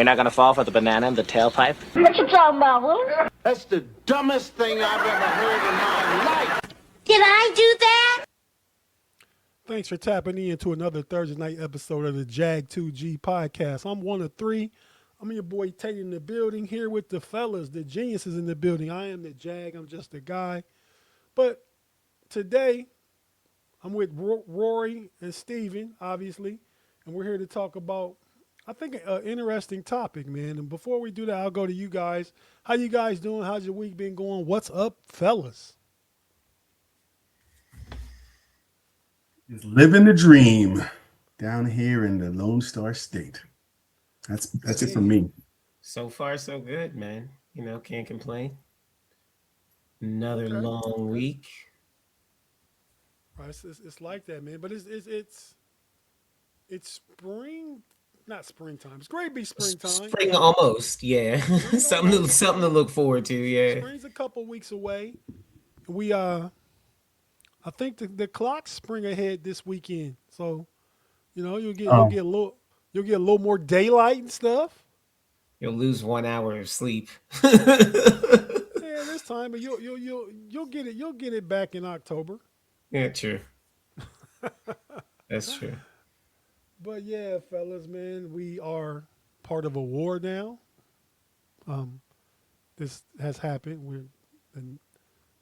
You're not gonna fall for the banana in the tailpipe? What you talking about, Will? That's the dumbest thing I've ever heard in my life. Did I do that? Thanks for tapping in to another Thursday night episode of the JAG2G podcast. I'm one of three. I'm your boy Tate in the building here with the fellas, the geniuses in the building. I am the Jag. I'm just a guy. But today, I'm with Rory and Steven, obviously, and we're here to talk about, I think, an interesting topic, man. And before we do that, I'll go to you guys. How you guys doing? How's your week been going? What's up, fellas? Is living the dream down here in the Lone Star State. That's it for me. So far, so good, man. You know, can't complain. Another long week. Right, it's like that, man. But it's spring, not springtime. It's great to be springtime. Spring almost, yeah. something to look forward to, yeah. Spring's a couple weeks away. We I think the clocks spring ahead this weekend, so you know you'll get a little more daylight and stuff. You'll lose 1 hour of sleep. Yeah, this time, but you'll get it back in October. Yeah, true. That's true. But yeah, fellas, man, we are part of a war now. This has happened. We're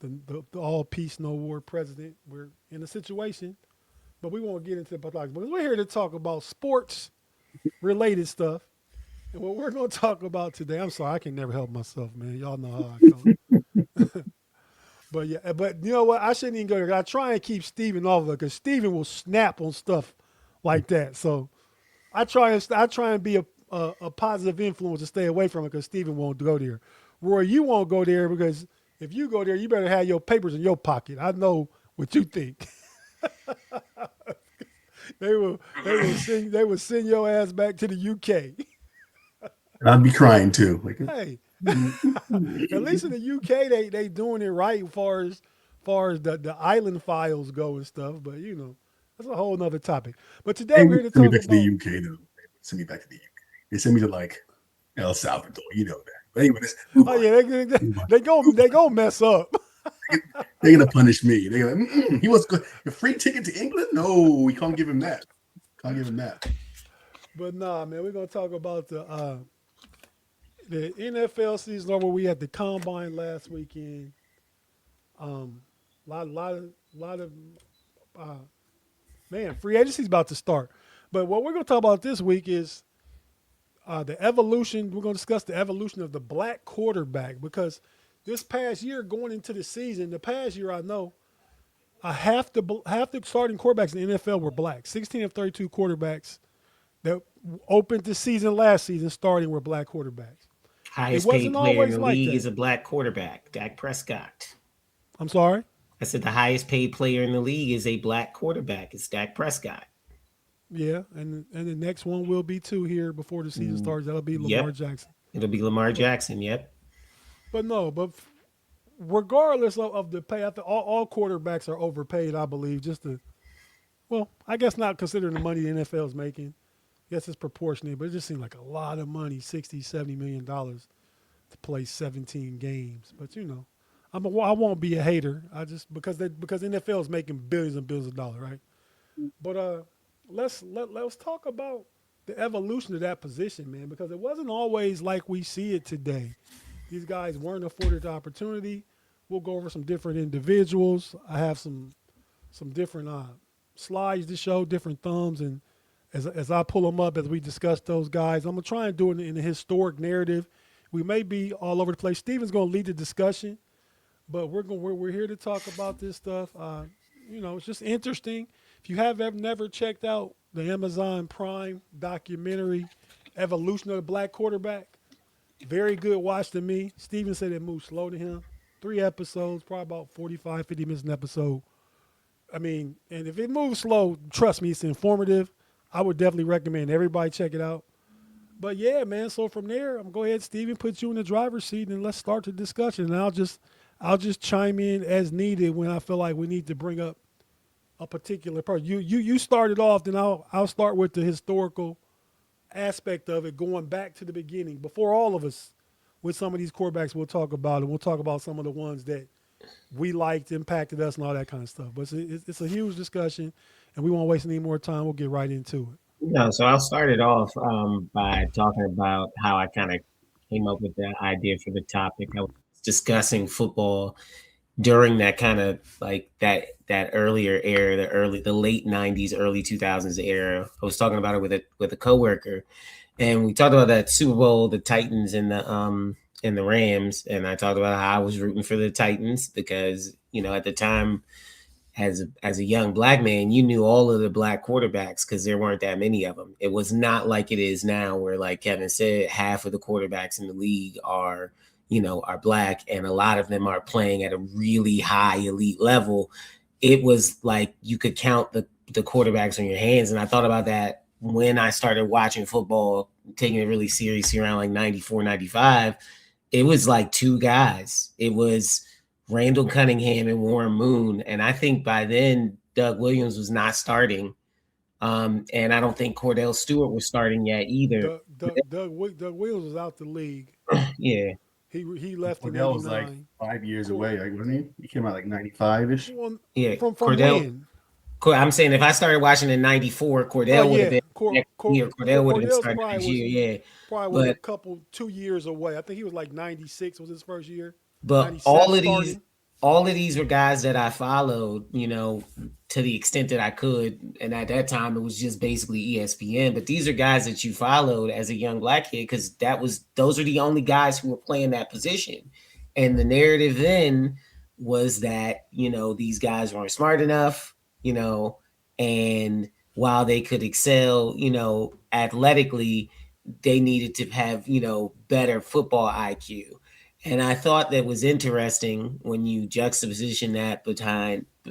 the all peace, no war president. We're in a situation, but we won't get into the politics. But we're here to talk about sports related stuff. And what we're going to talk about today, I'm sorry, I can never help myself, man. Y'all know how I go. But yeah, but you know what? I shouldn't even go there. I try and keep Steven off of it because Steven will snap on stuff like that. So I try and be a positive influence to stay away from it because Steven won't go there. Roy, you won't go there because if you go there, you better have your papers in your pocket. I know what you think. They will send your ass back to the UK. I'd be crying too. Like, hey, at least in the UK, they doing it right as far as the island files go and stuff. But you know, that's a whole nother topic. But today we're here to talk about the UK though. Send me back to the UK. They send me to like El Salvador. You know that. But anyway, they go mess up. They're gonna punish me. They're gonna. He was good. A free ticket to England? No, we can't give him that. But nah, man, we're gonna talk about the NFL season over. We had the combine last weekend. Lot of man, free agency's about to start. But what we're gonna talk about this week is the evolution. We're gonna discuss the evolution of the black quarterback because this past year, going into the season, I know half the starting quarterbacks in the NFL were black. 16 of 32 quarterbacks that opened the season last season starting were black quarterbacks. Highest paid player in the league is a black quarterback, Dak Prescott. I'm sorry? I said the highest paid player in the league is a black quarterback. It's Dak Prescott. Yeah, and the next one will be too here before the season starts. That'll be Lamar Jackson. It'll be Lamar Jackson, yep. But regardless of the pay, I think all quarterbacks are overpaid, I believe. I guess not considering the money the NFL is making. Yes, it's proportionate, but it just seemed like a lot of money, $60, $70 million to play 17 games. But you know, I won't be a hater. I just because NFL is making billions and billions of dollars, right? But let's talk about the evolution of that position, man, because it wasn't always like we see it today. These guys weren't afforded the opportunity. We'll go over some different individuals. I have some different slides to show, different thumbs, and as I pull them up as we discuss those guys, I'm gonna try and do it in a historic narrative. We may be all over the place. Steven's gonna lead the discussion, but we're here to talk about this stuff. You know, it's just interesting. If you have never checked out the Amazon Prime documentary, Evolution of the Black Quarterback, very good watch to me. Steven said it moved slow to him. 3 episodes, probably about 45, 50 minutes an episode. I mean, and if it moves slow, trust me, it's informative. I would definitely recommend everybody check it out. But yeah, man, so from there, I'm going to go ahead, Steven, put you in the driver's seat and let's start the discussion. And I'll just chime in as needed when I feel like we need to bring up a particular person. You started off, then I'll start with the historical aspect of it, going back to the beginning, before all of us, with some of these quarterbacks we'll talk about, and we'll talk about some of the ones that we liked, impacted us, and all that kind of stuff. But it's a huge discussion, and we won't waste any more time. We'll get right into it. No, so I'll start it off by talking about how I kind of came up with the idea for the topic. I was discussing football during that kind of like that earlier era, the late '90s, early 2000s era. I was talking about it with a coworker, and we talked about that Super Bowl, the Titans and the Rams, and I talked about how I was rooting for the Titans because at the time, as a young black man, you knew all of the black quarterbacks because there weren't that many of them. It was not like it is now, where, like Kevin said, half of the quarterbacks in the league are black, and a lot of them are playing at a really high elite level. It was like you could count the quarterbacks on your hands. And I thought about that when I started watching football, taking it really seriously around like 94, 95. It was like two guys. It was Randall Cunningham and Warren Moon. And I think by then Doug Williams was not starting. And I don't think Cordell Stewart was starting yet either. Doug Williams was out the league. Yeah. He left in Cordell 89. was like 5 years away, like, wasn't he? He came out like 95-ish. Well, Yeah. From Cordell. when? I'm saying if I started watching in 94, Cordell would have been Cordell would have been starting next year. Yeah. Probably was a 2 years away. I think he was like 96 was his first year. But all of these were guys that I followed, to the extent that I could. And at that time, it was just basically ESPN. But these are guys that you followed as a young black kid because those are the only guys who were playing that position. And the narrative then was that, these guys weren't smart enough, and while they could excel, athletically, they needed to have, better football IQ. And I thought that was interesting when you juxtaposition that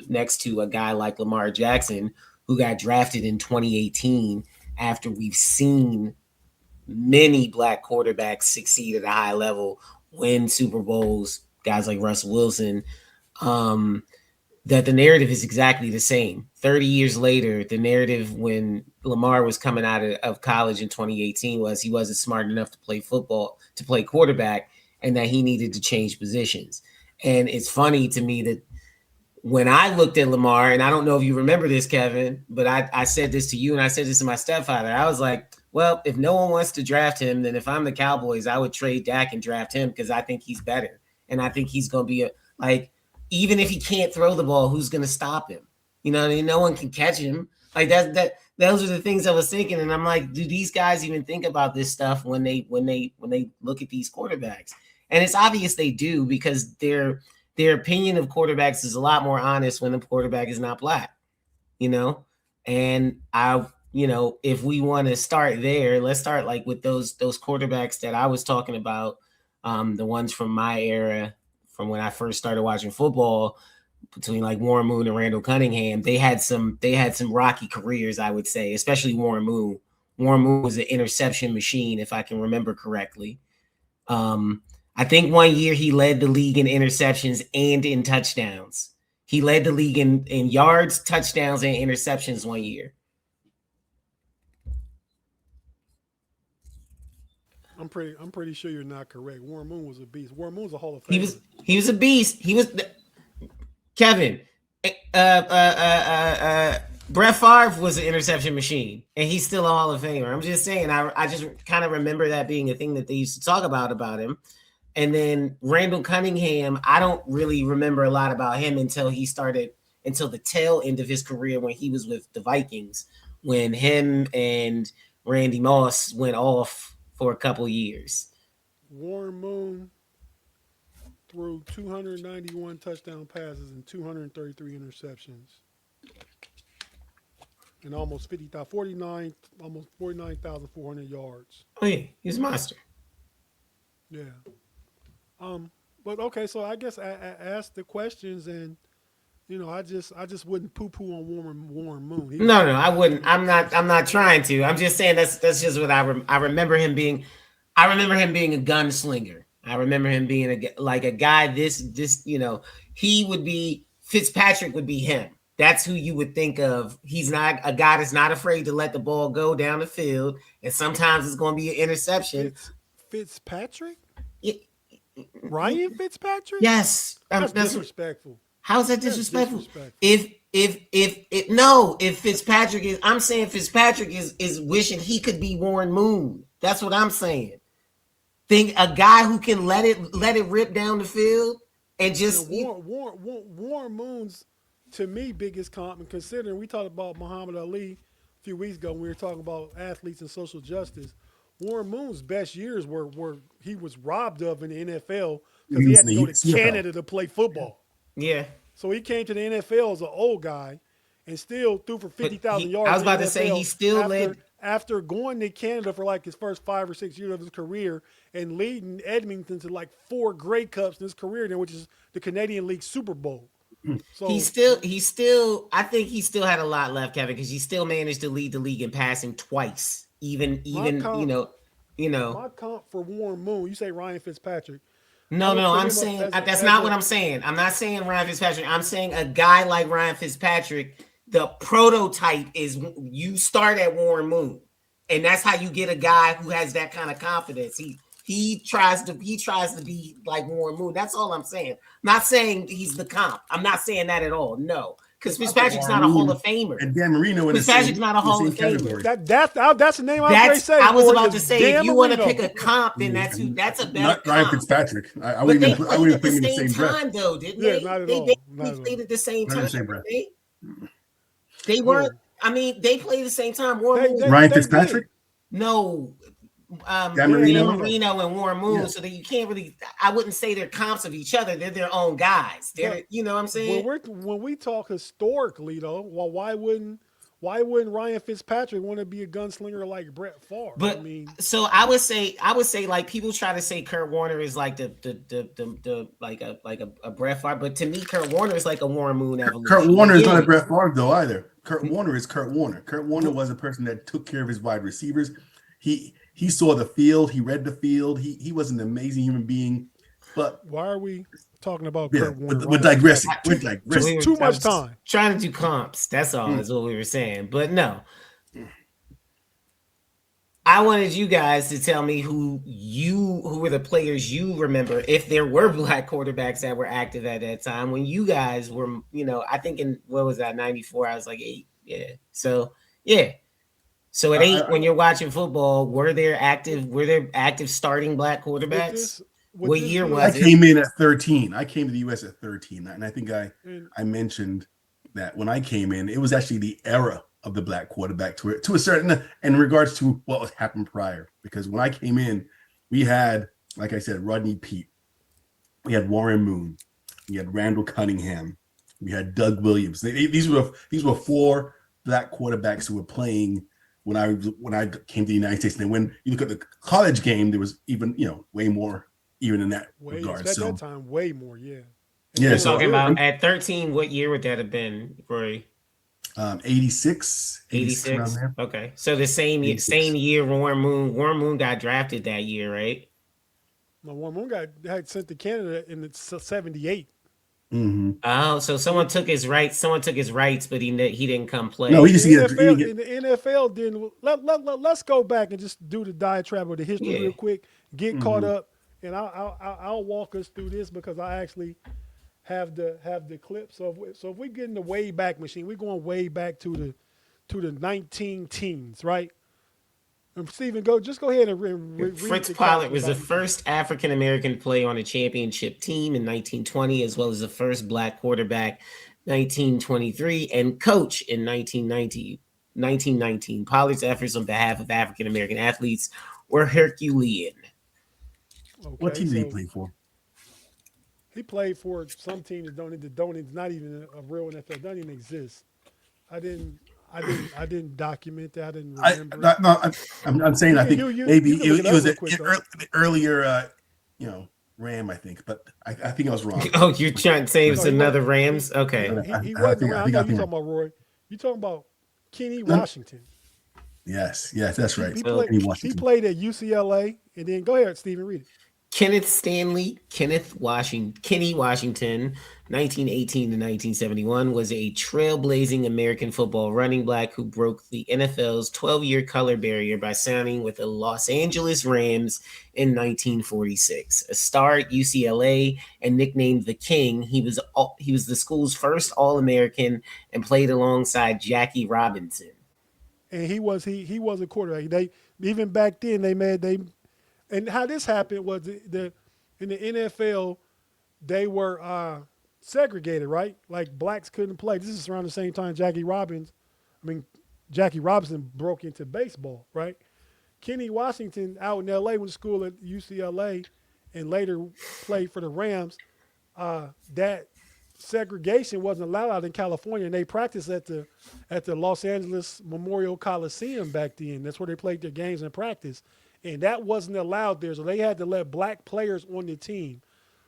next to a guy like Lamar Jackson, who got drafted in 2018 after we've seen many black quarterbacks succeed at a high level, win Super Bowls, guys like Russell Wilson, that the narrative is exactly the same. 30 years later, the narrative when Lamar was coming out of college in 2018 was he wasn't smart enough to play football, to play quarterback, and that he needed to change positions. And it's funny to me that when I looked at Lamar, and I don't know if you remember this, Kevin, but I said this to you and I said this to my stepfather. I was like, well, if no one wants to draft him, then if I'm the Cowboys, I would trade Dak and draft him because I think he's better. And I think he's going to be even if he can't throw the ball, who's going to stop him? No one can catch him. Like those are the things I was thinking. And I'm like, do these guys even think about this stuff when they look at these quarterbacks? And it's obvious they do because their opinion of quarterbacks is a lot more honest when the quarterback is not black, and if we want to start there, let's start like with those quarterbacks that I was talking about, the ones from my era, from when I first started watching football, between like Warren Moon and Randall Cunningham. They had some rocky careers, I would say, especially Warren Moon. Warren Moon was an interception machine, if I can remember correctly. I think one year he led the league in interceptions and in touchdowns. He led the league in yards, touchdowns, and interceptions one year. I'm pretty sure you're not correct. Warren Moon was a beast. Warren Moon was a Hall of Famer. He was a beast. He was Kevin. Brett Favre was an interception machine, and he's still a Hall of Famer. I'm just saying. I just kind of remember that being a thing that they used to talk about him. And then Randall Cunningham, I don't really remember a lot about him until the tail end of his career when he was with the Vikings, when him and Randy Moss went off for a couple years. Warren Moon threw 291 touchdown passes and 233 interceptions. And almost 49,400 yards. Oh yeah, he's a monster. Yeah. But okay, so I guess I asked the questions, and I just wouldn't poo-poo on Warren Moon. No, I wouldn't. I'm not trying to. I'm just saying that's just what I remember him being. I remember him being a gunslinger. I remember him being a guy. He would be Fitzpatrick would be him. that's who you would think of. He's not a guy that's not afraid to let the ball go down the field, and sometimes it's going to be an interception. Fitzpatrick? Yeah. Ryan Fitzpatrick? Yes, That's disrespectful. How is that disrespectful? Disrespectful. If Fitzpatrick is, I'm saying Fitzpatrick is wishing he could be Warren Moon. That's what I'm saying. Think a guy who can let it rip down the field and just Warren Moon's, to me, biggest comp, and considering we talked about Muhammad Ali a few weeks ago when we were talking about athletes and social justice, Warren Moon's best years were he was robbed of in the NFL because he had to go to Canada to play football. Yeah. So he came to the NFL as an old guy and still threw for 50,000 yards. I was about to say he still led. After going to Canada for like his first 5 or 6 years of his career and leading Edmonton to like 4 Grey Cups in his career, which is the Canadian League Super Bowl. So he still, I think he still had a lot left, Kevin, because he still managed to lead the league in passing twice. Even you know. My comp for Warren Moon, you say Ryan Fitzpatrick. No, I'm saying that's not what I'm saying. I'm not saying Ryan Fitzpatrick. I'm saying a guy like Ryan Fitzpatrick. The prototype is you start at Warren Moon, and that's how you get a guy who has that kind of confidence. He tries to be like Warren Moon. That's all I'm saying. I'm not saying he's the comp. I'm not saying that at all. No, because Fitzpatrick's not a Hall of Famer. And Dan Marino. Fitzpatrick's not a Hall of Famer. That's the name I was saying. I was about to say, if you want to pick a comp, then that's a better not Ryan comp. Fitzpatrick. I wouldn't even put him in the same time, breath. though, didn't they? Not at they all. basically played at the same time. They weren't. I mean, they played at the same time. Ryan Fitzpatrick? No. Dan Marino and Warren Moon. Yeah. So that you can't really. I wouldn't say they're comps of each other. They're their own guys. You know what I'm saying? When we talk historically, though, well, why wouldn't Ryan Fitzpatrick want to be a gunslinger like Brett Favre? But so I would say like people try to say Kurt Warner is like the like a Brett Favre, but to me Kurt Warner is like a Warren Moon evolution. Kurt Warner is not a Brett Favre though either. Kurt Warner is Kurt Warner. Kurt Warner was a person that took care of his wide receivers. He saw the field. He read the field. He was an amazing human being. But why are we talking about Kurt Warner? We're digressing. We're digressing. Too much time. Trying to do comps. That's all is what we were saying. But no. I wanted you guys to tell me who were the players you remember, if there were black quarterbacks that were active at that time when you guys were, I think in, what was that, 94, I was like 8. Yeah. So, yeah. So at 8, when you're watching football, were there active starting black quarterbacks? What year was it? I came in at 13. I came to the U.S. at 13. And I think I mentioned that when I came in, it was actually the era of the black quarterback to a certain, in regards to what was happened prior. Because when I came in, we had, like I said, Rodney Peete. We had Warren Moon. We had Randall Cunningham. We had Doug Williams. These were 4 black quarterbacks who were playing when I came to the United States. And when you look at the college game, there was even, way more even in that regard. At that time, way more, yeah. Yeah. You're talking about at 13, what year would that have been, Rory? 86. 86. Okay. So the same year Warren Moon got drafted that year, right? No, Warren Moon had sent to Canada in 78. Mm-hmm. Oh, so someone took his rights, but he didn't come play. No, he just in the NFL didn't. Let's go back and just do the diatribe of the history real quick. Get caught up, and I'll walk us through this because I actually have the clip. So if we get in the way back machine, we're going way back to the 19 teens, right? And Stephen, go ahead and read. Fritz Pollard was the first African American to play on a championship team in 1920, as well as the first black quarterback 1923 and coach in 1919. Pollard's efforts on behalf of African American athletes were Herculean. Okay, what team did he play for? He played for some team that don't not even a real NFL, doesn't even exist. I didn't document that. I didn't remember. I'm saying I think maybe it was an earlier, Ram, I think, but I think I was wrong. Oh, you're trying to say it was another Rams? Okay. He wasn't around. I know you're talking about Roy. You're talking about Kenny Washington. Yes, that's right. He played at UCLA, and then go ahead, Stephen, read it. Kenny Washington, 1918 to 1971, was a trailblazing American football running back who broke the NFL's 12-year color barrier by signing with the Los Angeles Rams in 1946. A star at UCLA and nicknamed the King, he was the school's first All-American and played alongside Jackie Robinson. And he was a quarterback. They even back then and how this happened was in the NFL they were segregated, right? Like blacks couldn't play. This is around the same time Jackie Robinson broke into baseball, right? Kenny Washington out in L.A. went to school at UCLA and later played for the Rams. That segregation wasn't allowed out in California, and they practiced at the Los Angeles Memorial Coliseum back then. That's where they played their games and practice, and that wasn't allowed there. So they had to let black players on the team.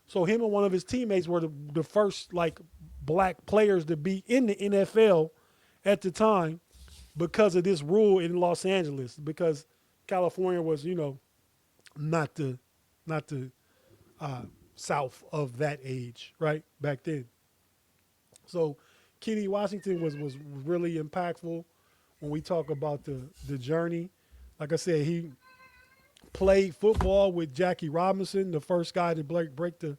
So him and one of his teammates were the first like black players to be in the NFL at the time because of this rule in Los Angeles. Because California was, not the south of that age, right, back then. So Kenny Washington was really impactful when we talk about the journey. Like I said, he played football with Jackie Robinson, the first guy to break the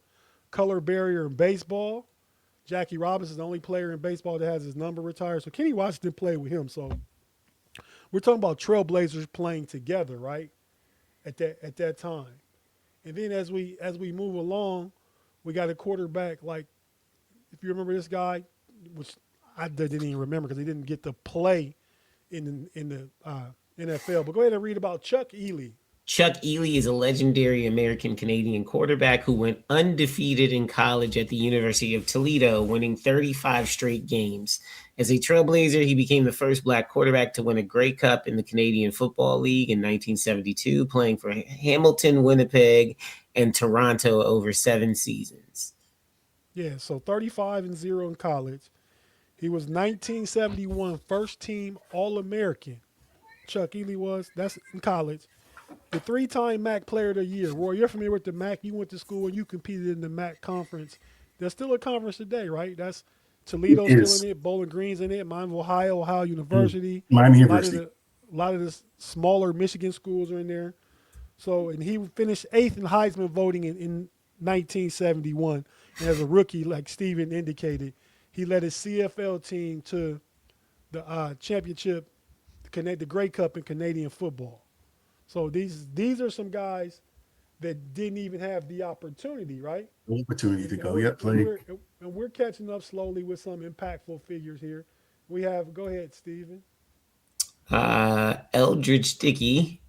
color barrier in baseball. Jackie Robinson is the only player in baseball that has his number retired. So Kenny Washington played with him. So we're talking about trailblazers playing together, right? At that time. And then as we move along, we got a quarterback like, if you remember this guy, which I didn't even remember because he didn't get to play in the NFL. But go ahead and read about Chuck Ely. Chuck Ely is a legendary American-Canadian quarterback who went undefeated in college at the University of Toledo, winning 35 straight games. As a trailblazer, he became the first black quarterback to win a Grey Cup in the Canadian Football League in 1972, playing for Hamilton, Winnipeg, and Toronto over 7 seasons. Yeah, so 35-0 in college. He was 1971 first-team All-American. Chuck Ely was. That's in college. The 3-time MAC Player of the Year. Roy, you're familiar with the MAC. You went to school and you competed in the MAC conference. There's still a conference today, right? That's Toledo's still in it. Bowling Green's in it. Miami, Ohio University. Miami University. A lot of the smaller Michigan schools are in there. So, and he finished 8th in Heisman voting in 1971. And as a rookie, like Steven indicated, he led his CFL team to the championship, the Grey Cup in Canadian football. So these are some guys that didn't even have the opportunity, right? Opportunity to go. Yep, play. And we're catching up slowly with some impactful figures here. Go ahead, Steven. Eldridge Dickey,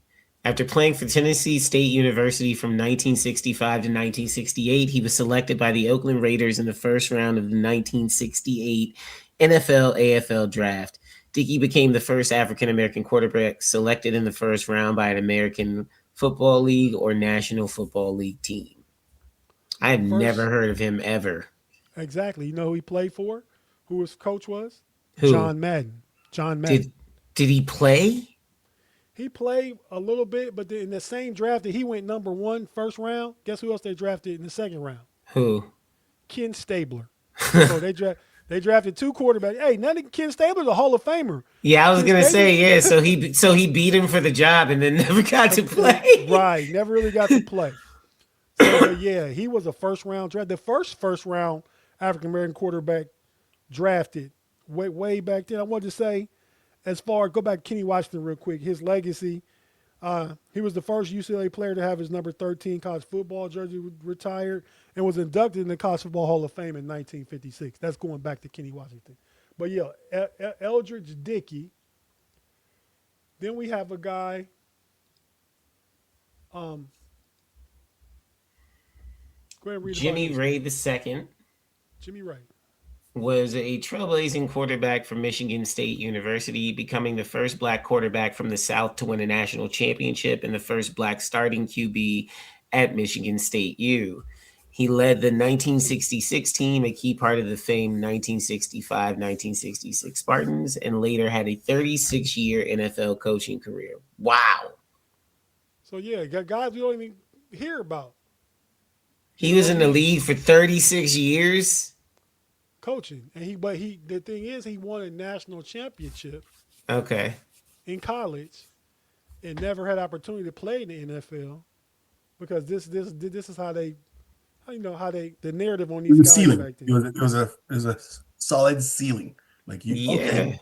after playing for Tennessee State University from 1965 to 1968, he was selected by the Oakland Raiders in the first round of the 1968 NFL-AFL draft. Dickey became the first African-American quarterback selected in the first round by an American Football League or National Football League team. I have never heard of him ever. Exactly. You know who he played for? Who his coach was? Who? John Madden. Did he play? He played a little bit, but in the same draft that he went number 1 first round, guess who else they drafted in the second round? Who? Ken Stabler. So they drafted 2 quarterbacks. Hey, Ken Stabler's a Hall of Famer. Yeah, I was gonna say, yeah. So he beat him for the job and then never got to play. Right, never really got to play. So yeah, he was a first round draft. The first round African American quarterback drafted way back then. I wanted to say, go back to Kenny Washington real quick. His legacy. He was the first UCLA player to have his number 13 college football jersey retired and was inducted in the College Football Hall of Fame in 1956. That's going back to Kenny Washington. But yeah, Eldridge Dickey. Then we have a guy. Go ahead and read Jimmy Ray II. Jimmy Ray was a trailblazing quarterback from Michigan State University, becoming the first black quarterback from the South to win a national championship and the first black starting QB at Michigan State U. He led the 1966 team, a key part of the famed 1965-1966 Spartans, and later had a 36-year NFL coaching career. Wow. So yeah, got guys we don't even hear about. He was in the league for 36 years. Coaching, and the thing is, he won a national championship Okay. in college, and never had opportunity to play in the NFL because this is how they, the narrative on It these was a guys ceiling. back then. It was a solid ceiling. Like you, Yeah. okay,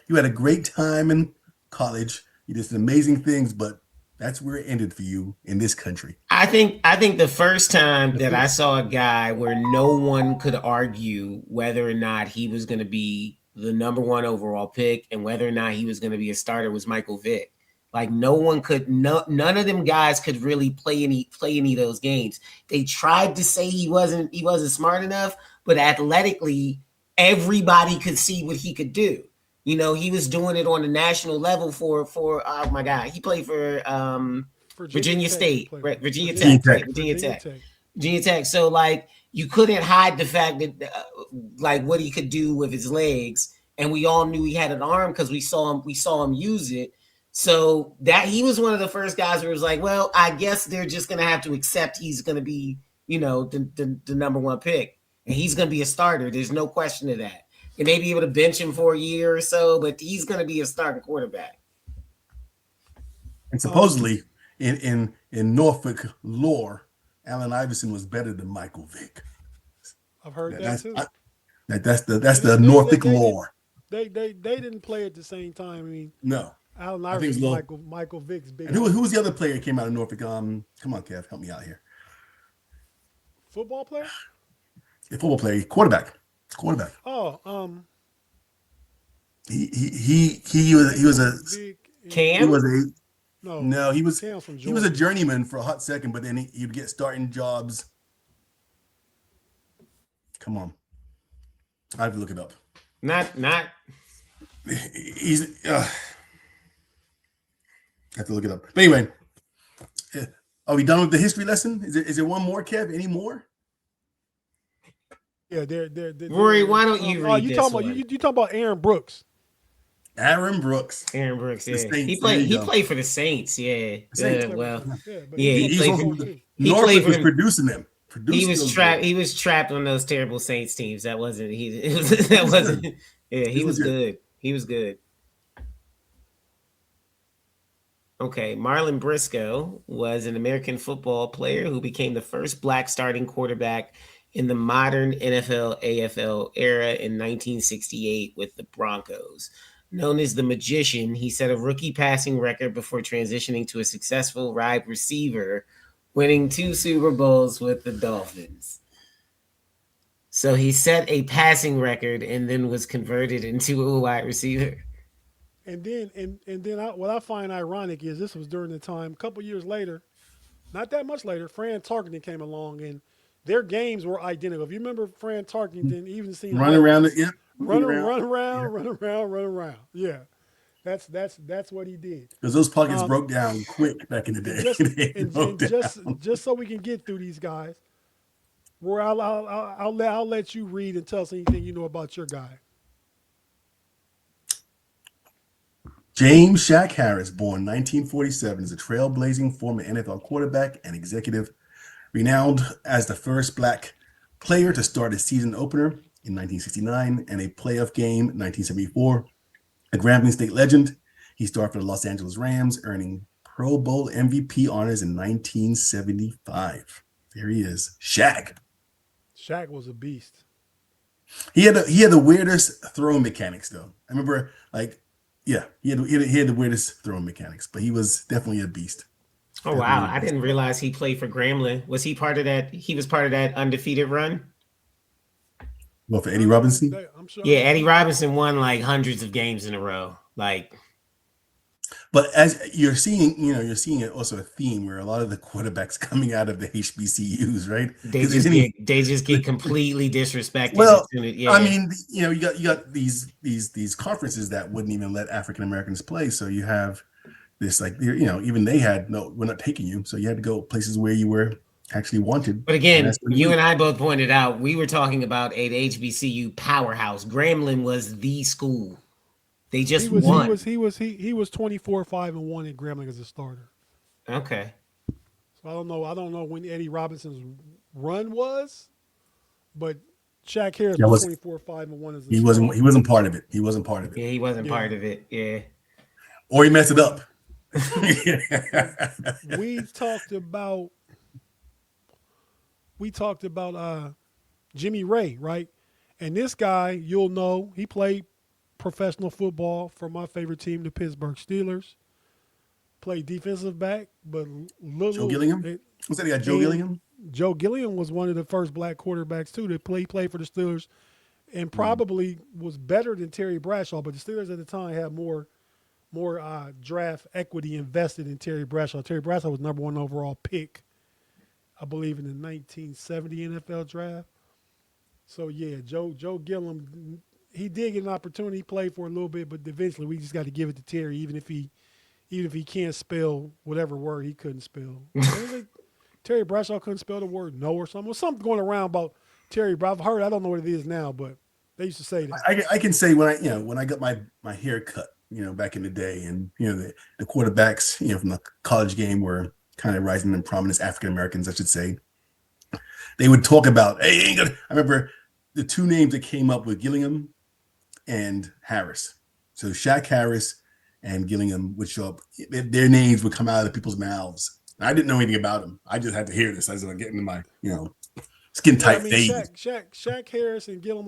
you had a great time in college. You did some amazing things, but that's where it ended for you in this country. I think the first time that I saw a guy where no one could argue whether or not he was going to be the number 1 overall pick and whether or not he was going to be a starter was Michael Vick. Like none of them guys could really play any of those games. They tried to say he wasn't smart enough, but athletically, everybody could see what he could do. He was doing it on the national level for oh my God, he played for Virginia State, right? Virginia Tech, right? Virginia Tech. So like you couldn't hide the fact that like what he could do with his legs, and we all knew he had an arm because we saw him use it. So that he was one of the first guys where it was like, well, I guess they're just gonna have to accept he's gonna be, the number 1 pick, and he's gonna be a starter. There's no question of that. And maybe be able to bench him for a year or so, but he's gonna be a starting quarterback. And supposedly, in Norfolk lore, Allen Iverson was better than Michael Vick. I've heard that too. That's the Norfolk lore. They didn't play at the same time. I mean, no. Allen Iverson, Michael Vick's big. And who was the other player that came out of Norfolk? Come on, Kev, help me out here. Football player? A football player, quarterback. Oh, he was a Cam. He was he was from he was a journeyman for a hot second, but then he'd get starting jobs. Come on, I have to look it up. Not. He's. I have to look it up. But anyway, are we done with the history lesson? Is there one more, Kev? Any more? Yeah, they're Rory, why don't you read this one? You talking about Aaron Brooks? Aaron Brooks, yeah. He played for the Saints, yeah. Saints. He played for them. Producing them. He was trapped on those terrible Saints teams. That wasn't he. Yeah, he was good. He was good. Okay, Marlon Briscoe was an American football player who became the first black starting quarterback in the modern NFL AFL era in 1968 with the Broncos. Known as the Magician, he set a rookie passing record before transitioning to a successful wide receiver, winning 2 Super Bowls with the Dolphins. So he set a passing record and then was converted into a wide receiver. And then what I find ironic is this was during the time, a couple years later, not that much later, Fran Tarkenton came along and their games were identical. If you remember Fran Tarkenton, even seeing run around. Yeah, that's what he did. Because those pockets broke down quick back in the day. Just so we can get through these guys, where I'll let you read and tell us anything you know about your guy. James Shaq Harris, born 1947, is a trailblazing former NFL quarterback and executive, renowned as the first black player to start a season opener in 1969 and a playoff game in 1974. A Grambling State legend, he starred for the Los Angeles Rams, earning Pro Bowl MVP honors in 1975. There he is, Shaq. Shaq was a beast. He had the weirdest throwing mechanics, though. I remember, he had the weirdest throwing mechanics, but he was definitely a beast. Oh, wow. I didn't realize he played for Grambling. Was he part of that? He was part of that undefeated run? Well, for Eddie Robinson? I'm sure. Yeah, Eddie Robinson won hundreds of games in a row. But as you're seeing it also a theme where a lot of the quarterbacks coming out of the HBCUs, right? They just get completely disrespected. Well, I mean, you got these conferences that wouldn't even let African Americans play. So you have this even they had no, we're not taking you. So you had to go places where you were actually wanted. But again, you and I both pointed out we were talking about an HBCU powerhouse. Grambling was the school. They just won. He was 24-5-1 in Grambling as a starter. Okay. So I don't know when Eddie Robinson's run was, but Shaq Harris Yeah, was was 24-5-1 as a he starter. wasn't part of it. He wasn't part of it, Yeah, he wasn't Yeah. part of it. Yeah. or he messed it up. So we talked about Jimmy Ray, right? And this guy, you'll know, he played professional football for my favorite team, the Pittsburgh Steelers. Played defensive back, but Joe little. Gillingham. What's that? He got Joe And Gillingham. Joe Gilliam was one of the first black quarterbacks too that played for the Steelers, and probably was better than Terry Bradshaw. But the Steelers at the time had more draft equity invested in Terry Bradshaw. Terry Bradshaw was number 1 overall pick, I believe, in the 1970 NFL draft. So yeah, Joe Gilliam, he did get an opportunity. He played for a little bit, but eventually we just got to give it to Terry, even if he can't spell whatever word he couldn't spell. Terry Bradshaw couldn't spell the word no or something. There's something going around about Terry. I've heard. I don't know what it is now, but they used to say that. I can say when I got my hair cut, back in the day, and the quarterbacks, from the college game were kind of rising in prominence, African Americans, I should say. They would talk about, hey, I remember the two names that came up with Gillingham and Harris. So Shaq Harris and Gillingham would show up. Their names would come out of people's mouths. I didn't know anything about them. I just had to hear this as I was getting into my, skin tight days. Shaq Harris and Gilliam,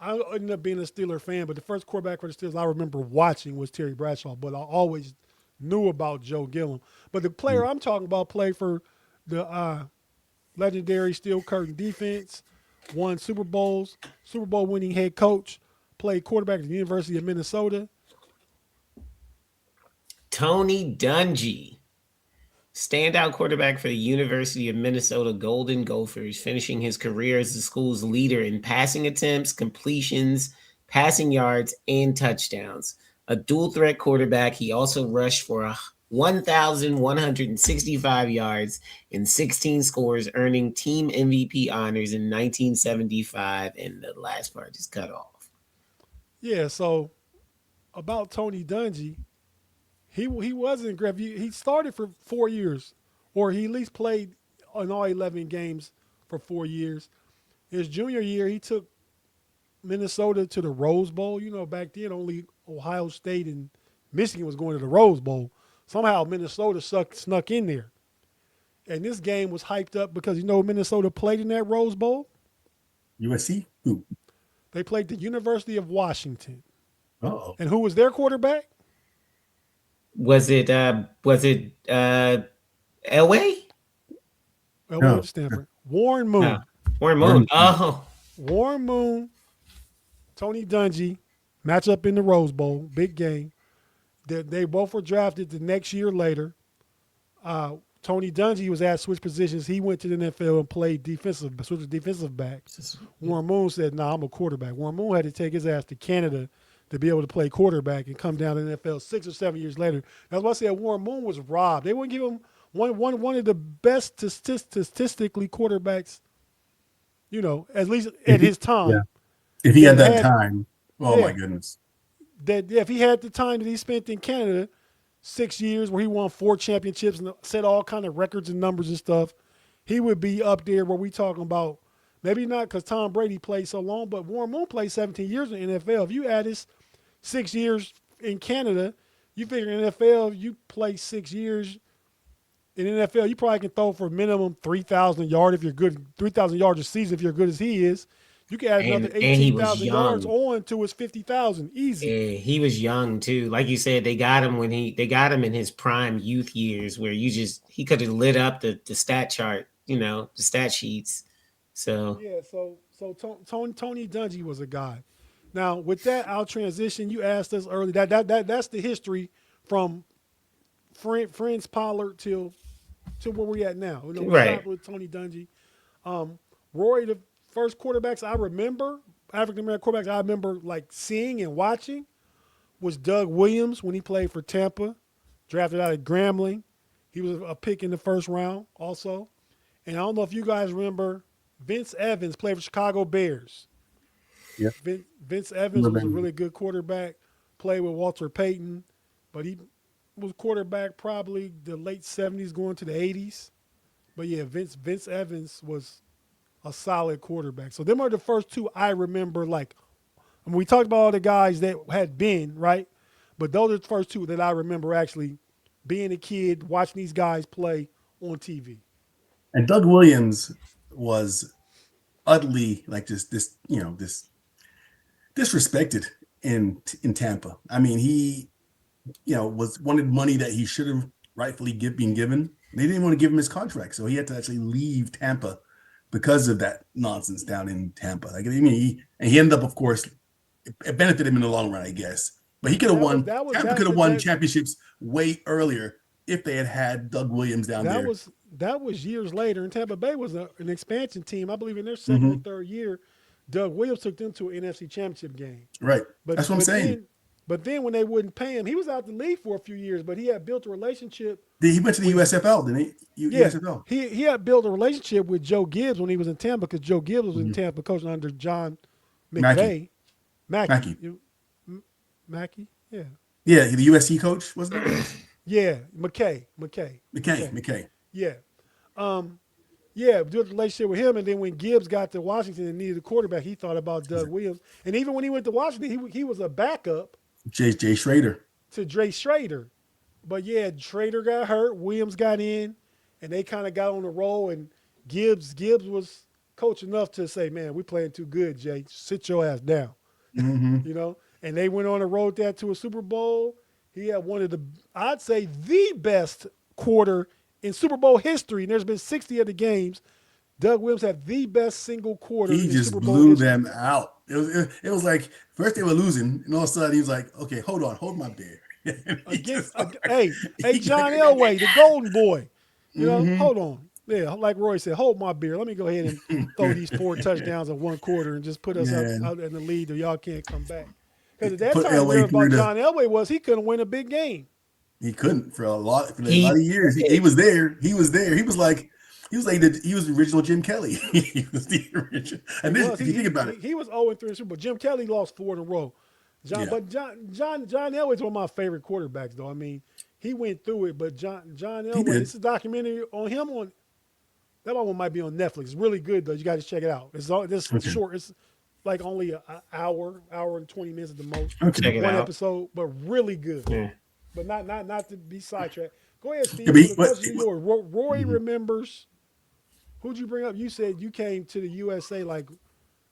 I ended up being a Steeler fan, but the first quarterback for the Steelers I remember watching was Terry Bradshaw, but I always knew about Joe Gilliam. But the player I'm talking about played for the legendary Steel Curtain defense, won Super Bowl winning head coach, played quarterback at the University of Minnesota. Tony Dungy, standout quarterback for the University of Minnesota Golden Gophers, finishing his career as the school's leader in passing attempts, completions, passing yards, and touchdowns. A dual threat quarterback, he also rushed for 1,165 yards and 16 scores, earning team MVP honors in 1975. And the last part just cut off. Yeah, so about Tony Dungy, he wasn't great. He started for 4 years, or he at least played in all 11 games for 4 years. His junior year, he took Minnesota to the Rose Bowl. Back then only Ohio State and Michigan was going to the Rose Bowl. Somehow Minnesota snuck in there. And this game was hyped up because Minnesota played in that Rose Bowl? USC? Who? They played the University of Washington. Uh-oh. And who was their quarterback? Was it Elway? Elway Stanford. Warren Moon. No. Warren Moon. Oh. Warren Moon, Tony Dungy, match up in the Rose Bowl, big game. They both were drafted the next year later. Tony Dungy was asked to switch positions. He went to the NFL and played defensive back. Warren Moon said, "Nah, I'm a quarterback." Warren Moon had to take his ass to Canada to be able to play quarterback and come down to the NFL 6 or 7 years later. That's why I said Warren Moon was robbed. They wouldn't give him one of the best statistically quarterbacks, at least at his time. Yeah. If he had that time, my goodness. If he had the time that he spent in Canada, 6 years where he won 4 championships and set all kind of records and numbers and stuff, he would be up there where we talking about. Maybe not because Tom Brady played so long, but Warren Moon played 17 years in the NFL. If you add his 6 years in Canada, you figure in the NFL, you play 6 years in the NFL, you probably can throw for minimum 3,000 yards if you're good, 3,000 yards a season if you're good as he is. You can add another 18,000 yards on to his 50,000 easy. Yeah, he was young too. Like you said, they got him in his prime youth years where he could have lit up the stat chart, the stat sheets. So yeah, so Tony Dungy was a guy. Now with that, I'll transition. You asked us earlier that's the history from Friends Pollard till where we at now. We stopped with Tony Dungy. Roy, the first quarterbacks I remember, African American quarterbacks I remember seeing and watching was Doug Williams when he played for Tampa, drafted out of Grambling. He was a pick in the first round also. And I don't know if you guys remember Vince Evans played for Chicago Bears. Yeah. Vince Evans was a really good quarterback, played with Walter Payton, but he was quarterback probably the late 70s going to the 80s. But yeah, Vince Evans was a solid quarterback. So them are the first two I remember. Like, I mean, we talked about all the guys that had been right, but those are the first two that I remember actually being a kid watching these guys play on TV. And Doug Williams was utterly like this disrespected in Tampa. I mean, he wanted money that he should have rightfully been given. They didn't want to give him his contract, so he had to actually leave Tampa because of that nonsense down in Tampa. Like, I mean, he ended up, of course, it benefited him in the long run, I guess. But he could have won. Tampa could have won championships way earlier if they had Doug Williams down there. That was years later, and Tampa Bay was an expansion team. I believe in their second or third year, Doug Williams took them to an NFC Championship game. Right. That's what I'm saying. But then when they wouldn't pay him, he was out the league for a few years, but he had built a relationship. He went to the USFL, didn't he? Yeah, USFL. He had built a relationship with Joe Gibbs when he was in Tampa, because Joe Gibbs was in Tampa coaching under John McVay. Mackey. Mackey? Yeah. Yeah, the USC coach, wasn't it? Yeah, McKay. Yeah. Built a relationship with him, and then when Gibbs got to Washington and needed a quarterback, he thought about Doug Williams. And even when he went to Washington, he was a backup. Jay Schrader. To Dre Schrader. But yeah, Schrader got hurt, Williams got in, and they kind of got on the roll, and Gibbs was coach enough to say, man, we're playing too good, Jay. Sit your ass down. And they went on the road that to a Super Bowl. He had one of the, I'd say, the best quarter in Super Bowl history. And there's been 60 of the games. Doug Williams had the best single quarter. He in just Super Bowl blew history. them out. It was like first they were losing, and all of a sudden he was like, "Okay, hold my beer." Hey, John Elway, the Golden Boy. Hold on. Yeah, like Roy said, hold my beer. Let me go ahead and throw these 4 touchdowns in one quarter and just put us out in the lead, or y'all can't come back. Because at that time, the about John Elway was he couldn't win a big game. He couldn't for a lot of years. He was there. He was the original Jim Kelly. He was the original. And if you think about it, he was 0-3 in Super Bowl. Jim Kelly lost 4 in a row. But John Elway's one of my favorite quarterbacks, though. I mean, he went through it, but John Elway, this is a documentary on him that one might be on Netflix. It's really good, though. You got to check it out. It's short. It's like only an hour and 20 minutes at the most. Check it out. One episode, but really good. Yeah. But not to be sidetracked. Go ahead, Steve. Roy remembers. Who'd you bring up? You said you came to the USA like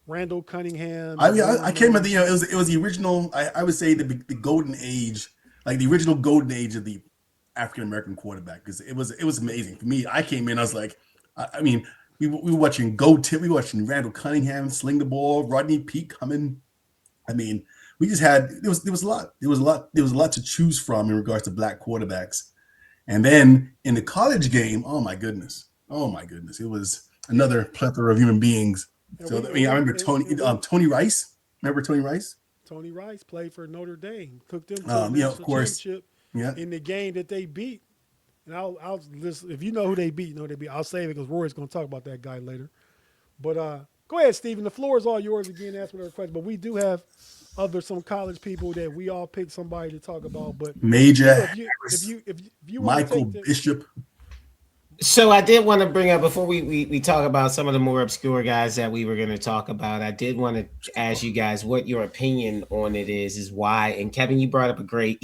Randall Cunningham. I came at the it was the original. I would say the golden age, like the original golden age of the African American quarterback, because it was amazing for me. I came in, I was like, I mean, we were watching we were watching Randall Cunningham sling the ball, Rodney Peake coming. I mean, we just had there was a lot to choose from in regards to black quarterbacks. And then in the college game, oh my goodness, it was another plethora of human beings. So I remember Tony Rice. Remember Tony Rice? Tony Rice played for Notre Dame. Took them to the national championship in the game that they beat. And I'll listen, if you know who they beat, I'll save it because Roy's going to talk about that guy later. But go ahead, Stephen. The floor is all yours again. Ask whatever question. But we do have some college people that we all pick somebody to talk about. But Major if you Michael Bishop. So I did want to bring up, before we talk about some of the more obscure guys that we were going to talk about, I did want to ask you guys what your opinion on it is why. And Kevin, you brought up a great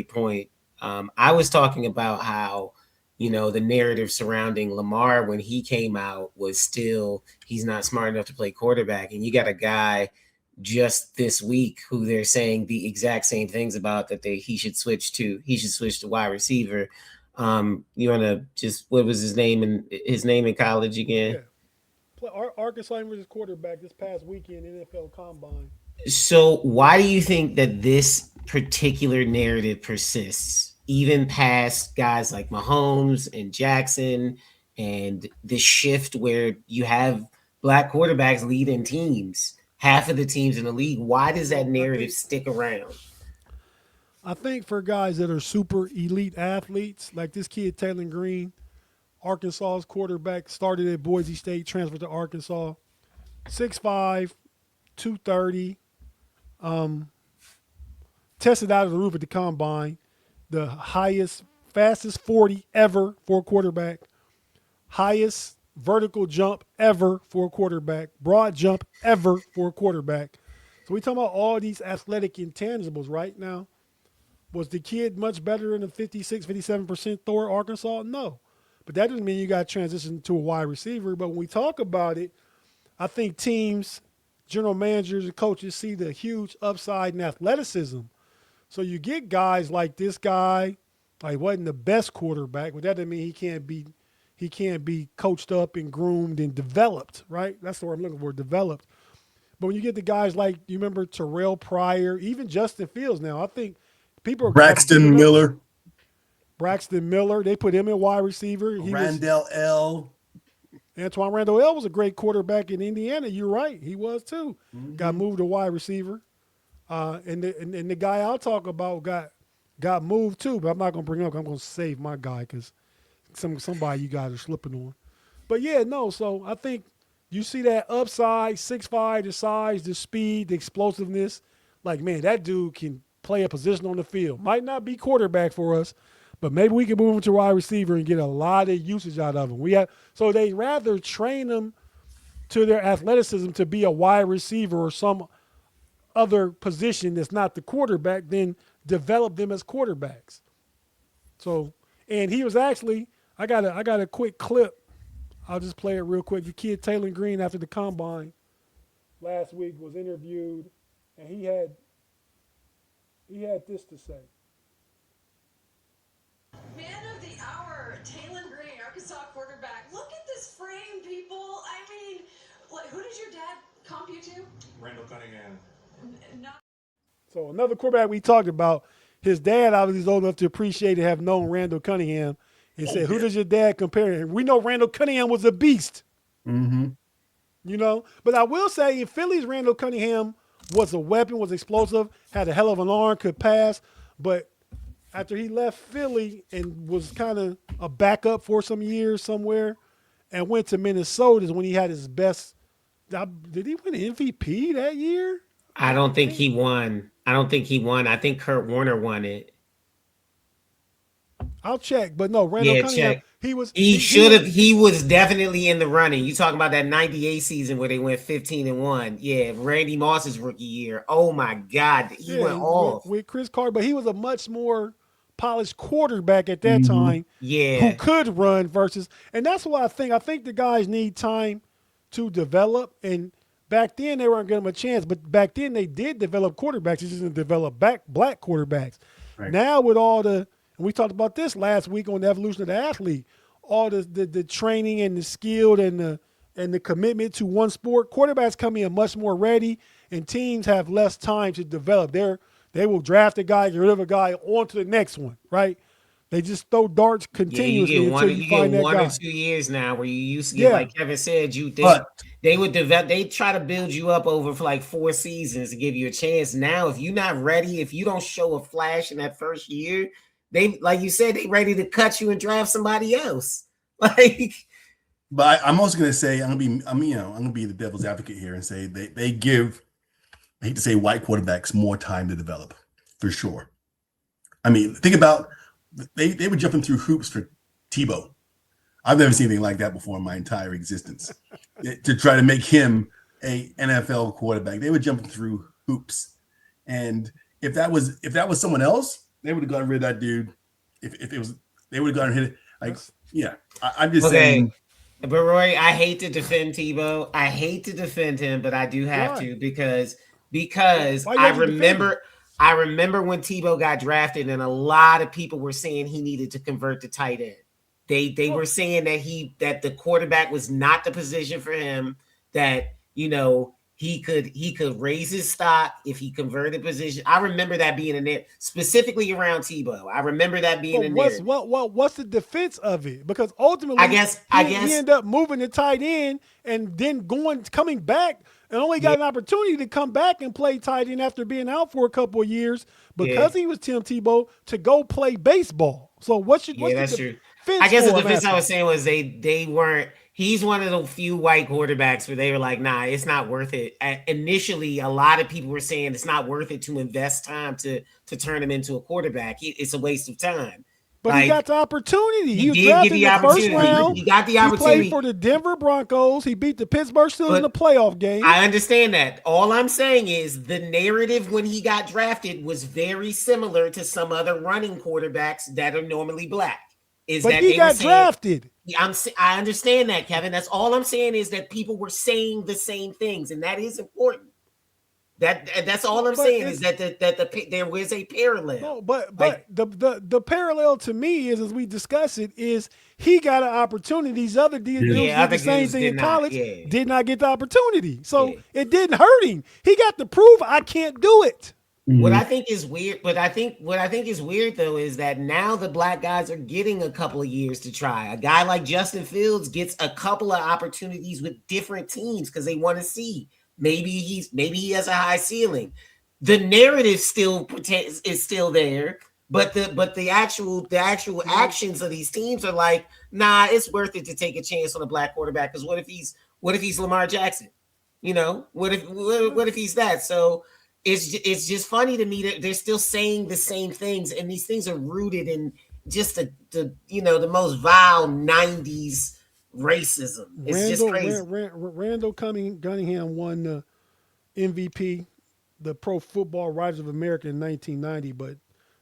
point. I was talking about how, the narrative surrounding Lamar when he came out was still, he's not smart enough to play quarterback. And you got a guy just this week who they're saying the exact same things about, that he should switch to wide receiver. You want to just, what was his name in college again? Yeah. Arkansas was his quarterback this past weekend NFL Combine. So why do you think that this particular narrative persists, even past guys like Mahomes and Jackson, and the shift where you have black quarterbacks leading teams, half of the teams in the league? Why does that narrative stick around? I think for guys that are super elite athletes, like this kid, Taylor Green, Arkansas's quarterback, started at Boise State, transferred to Arkansas, 6'5", 230, tested out of the roof at the combine, the fastest 40 ever for a quarterback, highest vertical jump ever for a quarterback, broad jump ever for a quarterback. So we talking about all these athletic intangibles right now. Was the kid much better than a 56, 57% thrower at Arkansas? No. But that doesn't mean you got to transition to a wide receiver. But when we talk about it, I think teams, general managers, and coaches see the huge upside in athleticism. So you get guys like this guy, like wasn't the best quarterback, but that doesn't mean he can't be coached up and groomed and developed, right? That's the word I'm looking for, developed. But when you get the guys like, you remember Terrell Pryor, even Justin Fields now, I think people are Braxton Miller. Braxton Miller, they put him in wide receiver. Randall L. Antoine Randall L was a great quarterback in Indiana. You're right. He was too. Mm-hmm. Got moved to wide receiver. And the guy I'll talk about got moved too, but I'm not going to bring him up. I'm going to save my guy because somebody you guys are slipping on. But, yeah, no, so I think you see that upside, 6'5", the size, the speed, the explosiveness. Like, man, that dude can play a position on the field. Might not be quarterback for us, but maybe we can move him to wide receiver and get a lot of usage out of him. So they rather train them to their athleticism to be a wide receiver or some other position that's not the quarterback than develop them as quarterbacks. So, and he was actually, I got a quick clip. I'll just play it real quick. The kid Taylor Green after the combine last week was interviewed, and he had this to say. Man of the hour, Taylor Green, Arkansas quarterback. Look at this frame, people. I mean, who does your dad comp you to? Randall Cunningham. So another quarterback we talked about, his dad obviously is old enough to appreciate and have known Randall Cunningham and said, who does your dad compare him? We know Randall Cunningham was a beast. Mm-hmm. You know? But I will say in Philly's Randall Cunningham was a weapon, was explosive, had a hell of an arm, could pass, but after he left Philly and was kind of a backup for some years somewhere and went to Minnesota is when he had his best. Did he win MVP that year? I don't think he won. I think Kurt Warner won it. I'll check, but no, Randall Cunningham, check. He He was definitely in the running. You talking about that 98 season where they went 15-1. Yeah, Randy Moss's rookie year. Oh my God. He went off. With Chris Carter, but he was a much more polished quarterback at that time. Yeah. Who could run versus, and that's what I think the guys need time to develop. And back then they weren't giving them a chance, but back then they did develop quarterbacks. They just didn't develop black quarterbacks. Right. Now with all the, and we talked about this last week on the evolution of the athlete, all the training and the skill and the commitment to one sport, quarterbacks come in much more ready, and teams have less time to develop. They will draft a guy, get rid of a guy, on to the next one, right? They just throw darts continuously until you find that guy. 1 or 2 years now where you used to get, like Kevin said, they would develop. They try to build you up over for like 4 seasons to give you a chance. Now, if you're not ready, if you don't show a flash in that first year, they, like you said, they ready to cut you and draft somebody else. Like, but I'm also gonna say I'm gonna be the devil's advocate here and say they give, I hate to say, white quarterbacks more time to develop, for sure. I mean, think about they were jumping through hoops for Tebow. I've never seen anything like that before in my entire existence. To try to make him a NFL quarterback, they were jumping through hoops. And if that was someone else, they would have gotten rid of that dude. If it was, they would have gone and hit it. Like, yeah, I'm just saying. But Roy, I hate to defend Tebow. I hate to defend him, but I do have to because I remember when Tebow got drafted, and a lot of people were saying he needed to convert to tight end. They were saying that the quarterback was not the position for him. That he could raise his stock if he converted position. I remember that being in there, specifically around Tebow. I remember that being in there. What's the defense of it? Because ultimately, he ended up moving to tight end and then coming back and only got an opportunity to come back and play tight end after being out for a couple of years because he was Tim Tebow to go play baseball. So what's the true. I guess the defense I was saying was they weren't. He's one of the few white quarterbacks where they were like, nah, it's not worth it. Initially, a lot of people were saying it's not worth it to invest time to turn him into a quarterback. It's a waste of time. But he got the opportunity. He was did get drafted the in the first opportunity. round. He got the He opportunity. played for the Denver Broncos. He beat the Pittsburgh Steelers in the playoff game. I understand that. All I'm saying is the narrative when he got drafted was very similar to some other running quarterbacks that are normally black. But he got drafted. I understand that, Kevin. That's all I'm saying is that people were saying the same things, and that is important. That's all I'm saying is that there was a parallel. No, but the parallel to me is, as we discuss it, is he got an opportunity. These other dudes did the same thing in college, did not get the opportunity. So it didn't hurt him. He got to prove I can't do it. What I think is weird, what I think is weird though is that now the black guys are getting a couple of years to try. A guy like Justin Fields gets a couple of opportunities with different teams because they want to see. Maybe he has a high ceiling. The narrative is still there, but the actual actions of these teams are like, nah, it's worth it to take a chance on a black quarterback because what if he's Lamar Jackson? You know, what if he's that? So it's just funny to me that they're still saying the same things, and these things are rooted in just the most vile 90s racism. It's just crazy. Randall Cunningham won the MVP, the Pro Football Writers of America in 1990, but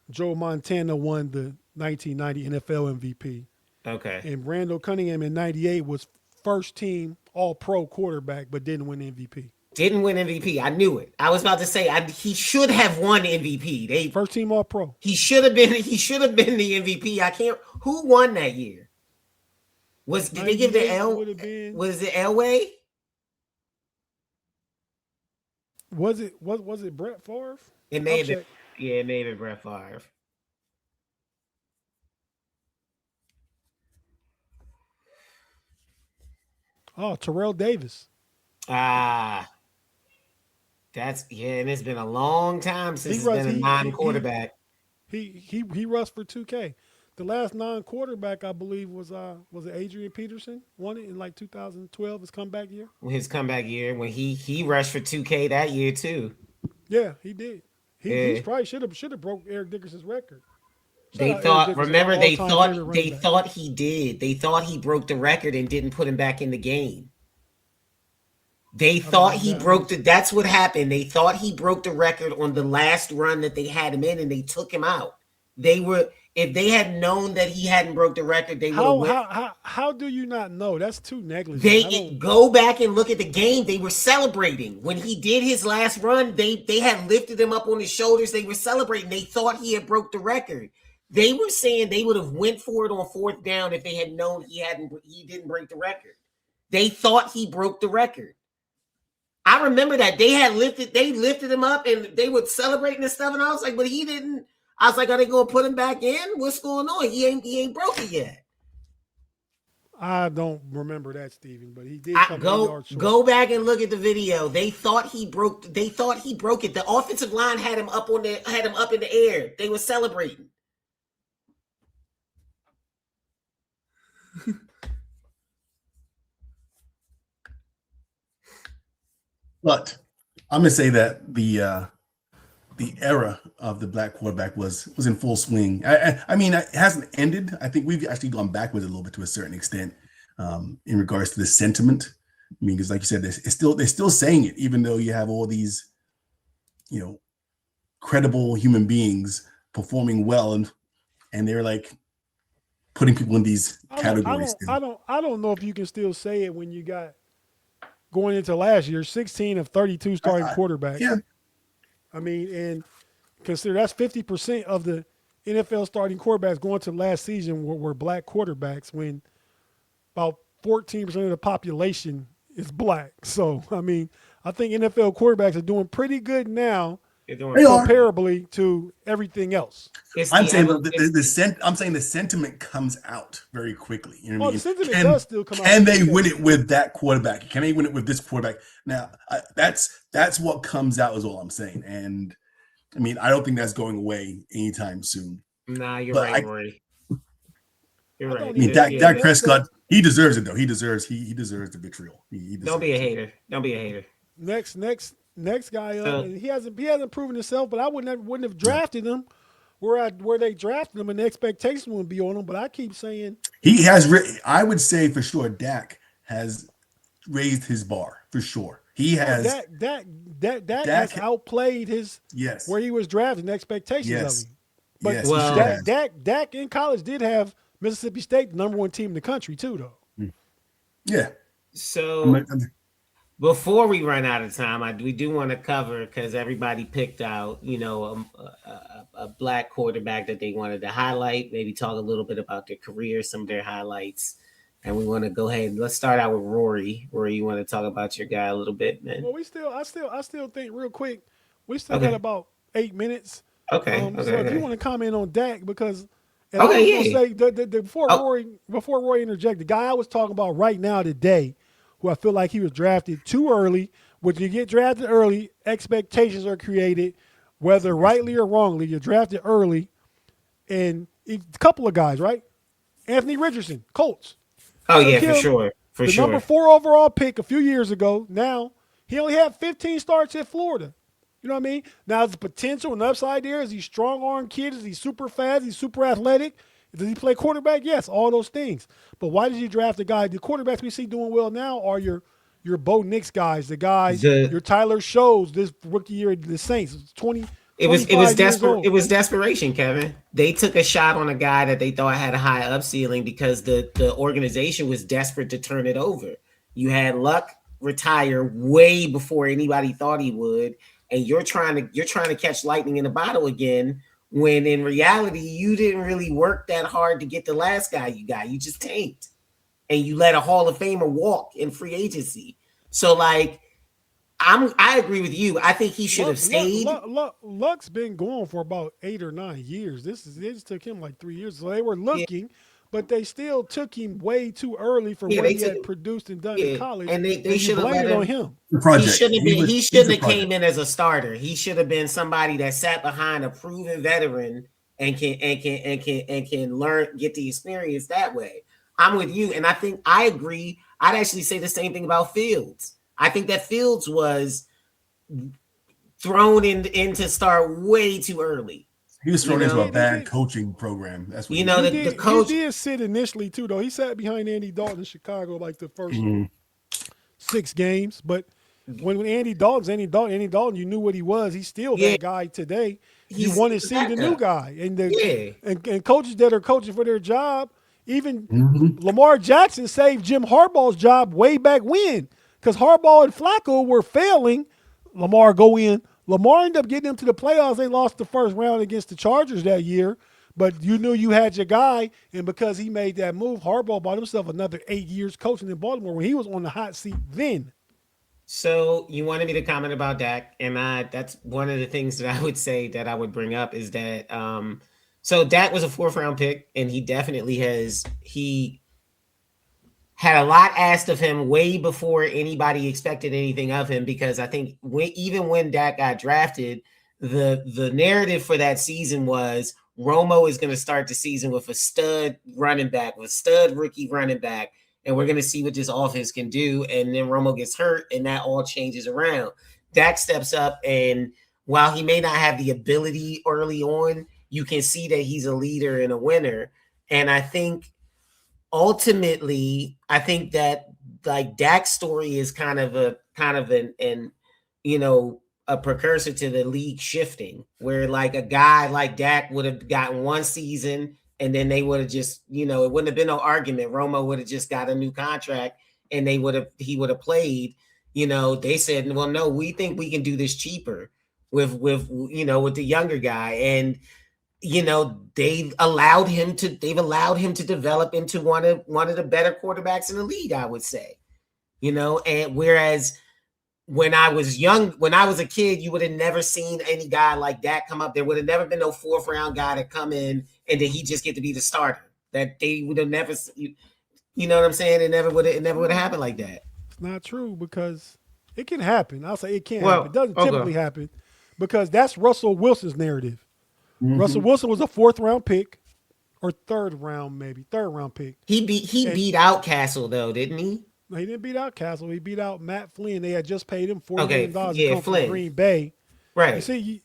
Joe Montana won the 1990 NFL MVP. Okay. And Randall Cunningham in 98 was first team All-Pro quarterback, but didn't win MVP. Didn't win MVP. I knew it. I was about to say he should have won MVP. First team All-Pro. He should have been the MVP. Who won that year? Did they give the L? Was it Elway? Was it Brett Favre? It may have been. Yeah, it may have been Brett Favre. Oh, Terrell Davis. And it's been a long time since he's been a non-quarterback. He rushed for 2K. The last non-quarterback, I believe, was it Adrian Peterson? Won it in like 2012, his comeback year? His comeback year when he rushed for 2K that year too. Yeah, he did. He probably should have broke Eric Dickerson's record. They thought he did. They thought he broke the record and didn't put him back in the game. They thought he broke that's what happened. They thought he broke the record on the last run that they had him in, and they took him out. If they had known that he hadn't broke the record, they would have. How do you not know? That's too negligent. They go back and look at the game. They were celebrating when he did his last run. They had lifted him up on his shoulders. They were celebrating. They thought he had broke the record. They were saying they would have went for it on fourth down if they had known he didn't break the record. They thought he broke the record. I remember that they lifted him up and they were celebrating and stuff. And I was like, but he didn't. I was like, are they going to put him back in? What's going on? He ain't broke it yet. I don't remember that, Steven, but he did go back and look at the video. They thought he broke it. The offensive line had him up in the air. They were celebrating. But I'm gonna say that the era of the black quarterback was in full swing. I mean, it hasn't ended. I think we've actually gone backwards a little bit to a certain extent in regards to the sentiment. I mean, because like you said, they're still saying it, even though you have all these, credible human beings performing well, and they're like putting people in these categories. I don't know if you can still say it when you got going into last year 16 of 32 starting quarterbacks. Yeah. I mean, and consider that's 50% of the NFL starting quarterbacks going to last season were black quarterbacks when about 14% of the population is black. So, I mean, I think NFL quarterbacks are doing pretty good now comparably to everything else. I'm saying the sentiment comes out very quickly. You know what I mean? The sentiment does still come out. Can they win it with that quarterback? Can they win it with this quarterback? Now, that's what comes out is all I'm saying. And I mean, I don't think that's going away anytime soon. Nah, you're right, Rory. You're right. I mean, Dak Prescott, he deserves it though. He deserves the vitriol. Don't be a hater. Don't be a hater. Next guy up, and he hasn't proven himself, but I wouldn't have drafted him. where they drafted him and the expectation would be on him. But I keep saying he has. I would say for sure, Dak has raised his bar for sure. He has. Dak has outplayed his where he was drafted and expectations of him. But yes, well, Dak in college did have Mississippi State, the #1 team in the country too, though. Yeah. So before we run out of time, we do want to cover, because everybody picked out, a black quarterback that they wanted to highlight. Maybe talk a little bit about their career, some of their highlights. And we want to go ahead. Let's start out with Rory. Rory, you want to talk about your guy a little bit, man? Well, I still think real quick. We still got about 8 minutes. Okay. So if you want to comment on Dak, because I was gonna say before Rory interject, the guy I was talking about right now today, who I feel like he was drafted too early. When you get drafted early, expectations are created, whether rightly or wrongly. You're drafted early, and a couple of guys, right? Anthony Richardson, Colts. Oh, yeah, for sure. The number 4 overall pick a few years ago. Now, he only had 15 starts at Florida. You know what I mean? Now, there's potential and upside there. Is he strong-arm kid? Is he super fast? Is he super athletic? Does he play quarterback? Yes, all those things. But why did you draft a guy? The quarterbacks we see doing well now are your Bo Nix guys, the guys, your Tyler Shows this rookie year at the Saints. It was desperation, Kevin. They took a shot on a guy that they thought had a high up ceiling because the organization was desperate to turn it over. You had Luck retire way before anybody thought he would, and you're trying to catch lightning in a bottle again, when in reality you didn't really work that hard to get the last guy you got. You just tanked, and you let a Hall of Famer walk in free agency. So I agree with you. I think he should have stayed. Luck's been going for about 8 or 9 years. It just took him like 3 years. So they were looking, but they still took him way too early for what he had produced and done in college. And they should have blamed it on him. He shouldn't have came in as a starter. He should have been somebody that sat behind a proven veteran and can learn, get the experience that way. I'm with you, and I agree. I'd actually say the same thing about Fields. I think that Fields was thrown in to start way too early. He was thrown into a bad coaching program. That's what the coach. He did sit initially too, though. He sat behind Andy Dalton in Chicago like the first 6 games. But when Andy Dalton, you knew what he was. He's still that guy today. You want to see the new guy, and coaches that are coaching for their job. Even Lamar Jackson saved Jim Harbaugh's job way back when. Because Harbaugh and Flacco were failing. Lamar go in. Lamar ended up getting them to the playoffs. They lost the first round against the Chargers that year. But you knew you had your guy. And because he made that move, Harbaugh bought himself another 8 years coaching in Baltimore when he was on the hot seat then. So you wanted me to comment about Dak. And that's one of the things that I would say that I would bring up is that so Dak was a 4th round pick. And he definitely had a lot asked of him way before anybody expected anything of him, because I think even when Dak got drafted, the narrative for that season was Romo is going to start the season with a stud rookie running back, and we're going to see what this offense can do. And then Romo gets hurt, and that all changes around. Dak steps up, and while he may not have the ability early on, you can see that he's a leader and a winner. And I think ultimately, I think that like Dak's story is kind of a precursor to the league shifting, where like a guy like Dak would have gotten 1 season and then they would have just, it wouldn't have been no argument. Romo would have just got a new contract and he would have played. They said, well, no, we think we can do this cheaper with the younger guy. And they've allowed him to develop into one of the better quarterbacks in the league, I would say. And whereas when I was a kid, you would have never seen any guy like that come up. There would have never been no 4th round guy to come in and then he just get to be the starter. That they would have never, you know what I'm saying? It never would have happened like that. It's not true, because it can happen. I'll say it can happen. It doesn't typically happen, because that's Russell Wilson's narrative. Russell Wilson was a 4th round pick, or 3rd round pick. He beat out Castle though, didn't he? No, he didn't beat out Castle. He beat out Matt Flynn. They had just paid him $40 million to come Flynn. from Green Bay. Right. You see,